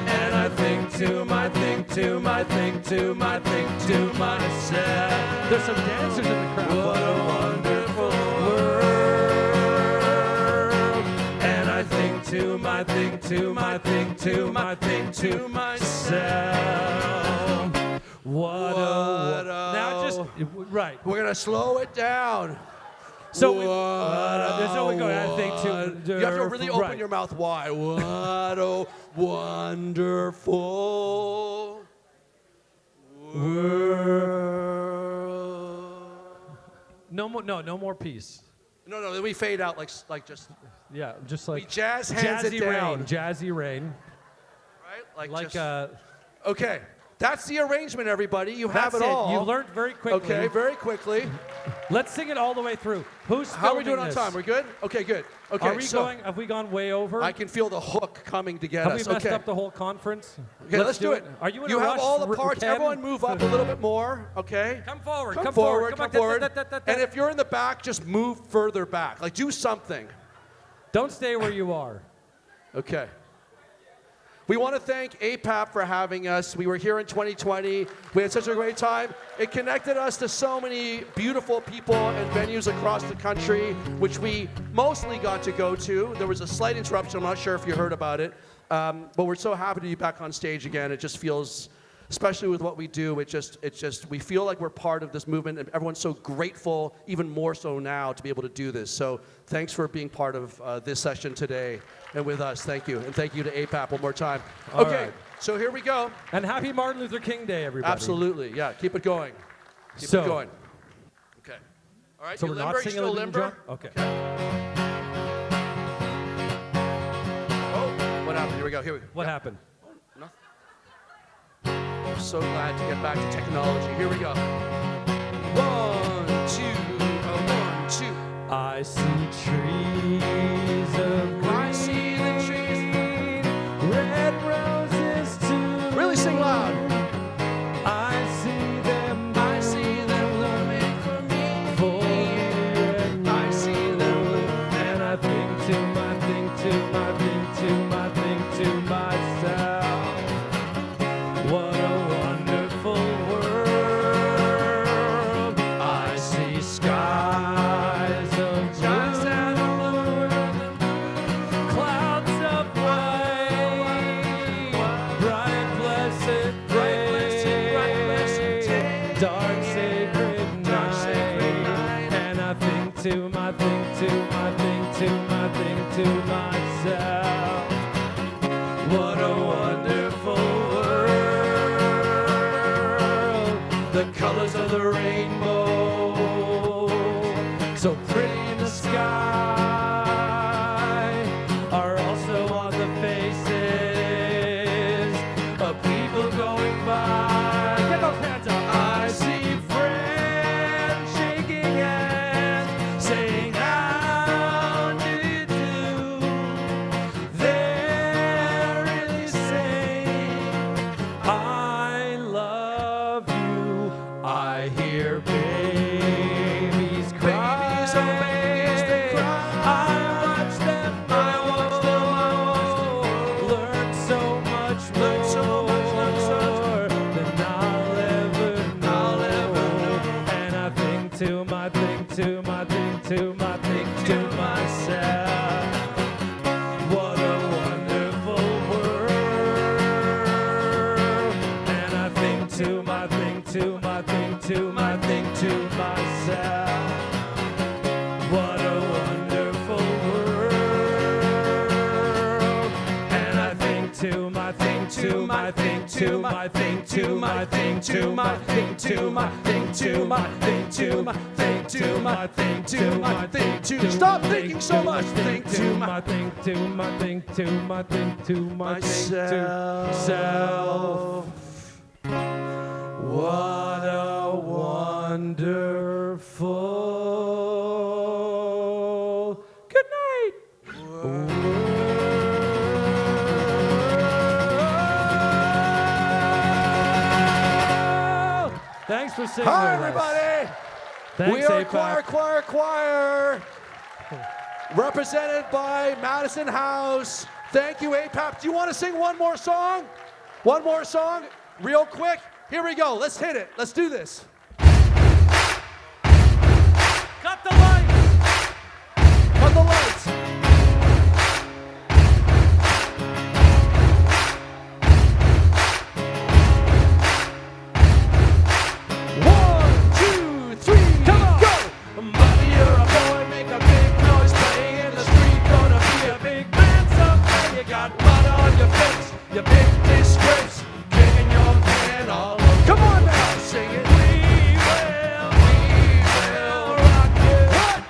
And I think to my thing, to my thing, to my thing, to myself. There's some dancers in the crowd. What a wonderful world. And I think to my thing, to my thing, to my thing, to myself. What a now just right. We're gonna slow it down. So there's no way going. I think to You have to really open your mouth wide. What a wonderful world. No more peace. No, then we fade out like just Yeah, just like we jazz hands it jazzy down. rain, jazzy rain. right? Like just, okay. That's the arrangement, everybody. You have that's it all. You learned very quickly. Okay, very quickly. Let's sing it all the way through. Who's How are we doing filming on this? time? We're good? Okay, good. Okay, Are we going? Have we gone way over? I can feel the hook coming to get Have us. we messed okay. up the whole conference? Okay, let's do it. Are you in You a have rush, all the parts. Ken? Everyone move up a little bit more, okay? Come forward. Come Come forward. Come Come on. forward. And if you're in the back, just move further back. Like, do something. Don't stay where you are. Okay. We want to thank APAP for having us. We were here in 2020. We had such a great time. It connected us to so many beautiful people and venues across the country, which we mostly got to go to. There was a slight interruption. I'm not sure if you heard about it. But we're so happy to be back on stage again. It just feels, especially with what we do, we feel like we're part of this movement, and everyone's so grateful, even more so now, to be able to do this. So thanks for being part of this session today and with us. Thank you. And thank you to APAP one more time. All Okay, right. so here we go. And happy Martin Luther King Day, everybody. Absolutely, yeah, keep it going. Keep So- it going. Okay. All right, So you we're limber? not You singing still a limber? John? Okay. Oh, what happened? Here we go, here we go. What happened? Nothing. I'm so glad to get back to technology. Here we go. 1, 2, 1, 2. I see trees of green. I see the trees. Red roses too. Really sing loud. I see them blooming for me. for me, and I see them blooming. and I think to my thing, to my thing, to my thing, to myself. What a wonderful world. I see skies of to myself, what a wonderful world. The colors of the rainbow, so pretty in the sky, are also on the faces of people going by. Get those hands up. I see friends shaking hands, saying, how do you do? They're really saying, I love you. I hear babies cry. Babies, they cry. I watch them, learn so much more than I'll ever know. And I think to myself, what a wonderful world. And I think to myself, what a wonderful world. And I think to Stop thinking so much. Think to myself. What a wonderful. Good night. Thanks for singing Hi, with us. everybody. Thanks, We are APAP. choir. Represented by Madison House. Thank you, APAP. Do you want to sing one more song? One more song? Real quick? Here we go. Let's hit it. Let's do this. Cut the lights. Cut the lights. One, two, three, come on. Go. Buddy, you're a boy, make a big noise, playing in the street, gonna be a big man someday. You got mud on your face, you big disgrace, kicking your can all over. Come on now, sing it. We will rock you. What?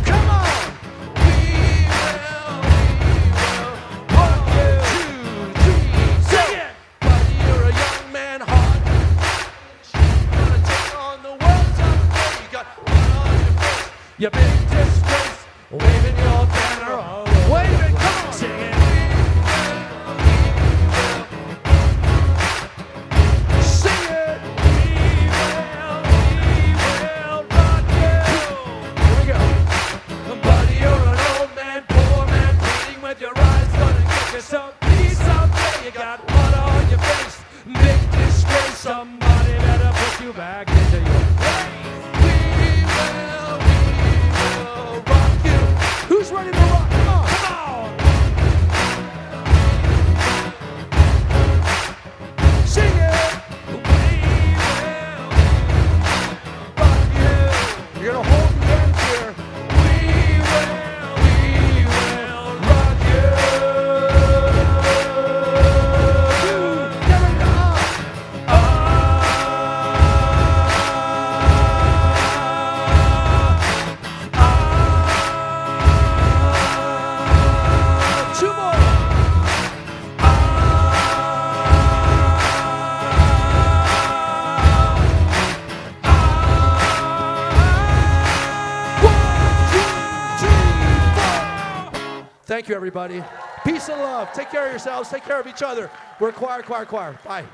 Come on. We will rock you. 2, 3, Sing it. Buddy, you're a young man, hot. Gonna take on the world someday. You got mud on your face. You big disgrace, waving your banner all over. Wave it, come on. Sing it. Sing it. We will rock you. Here we go. Buddy, you're an old man, poor man, pleading with your eyes, gonna get yourself peace someday. You got mud on your face, big disgrace. Somebody better put you back into your place. We will rock you. Who's ready to rock? Come on. Come on. Sing it. We will rock you. You're gonna hold the end here. We will rock you. Get ready to two more. Thank you, everybody. Peace and love. Take care of yourselves. Take care of each other. We're choir. Bye.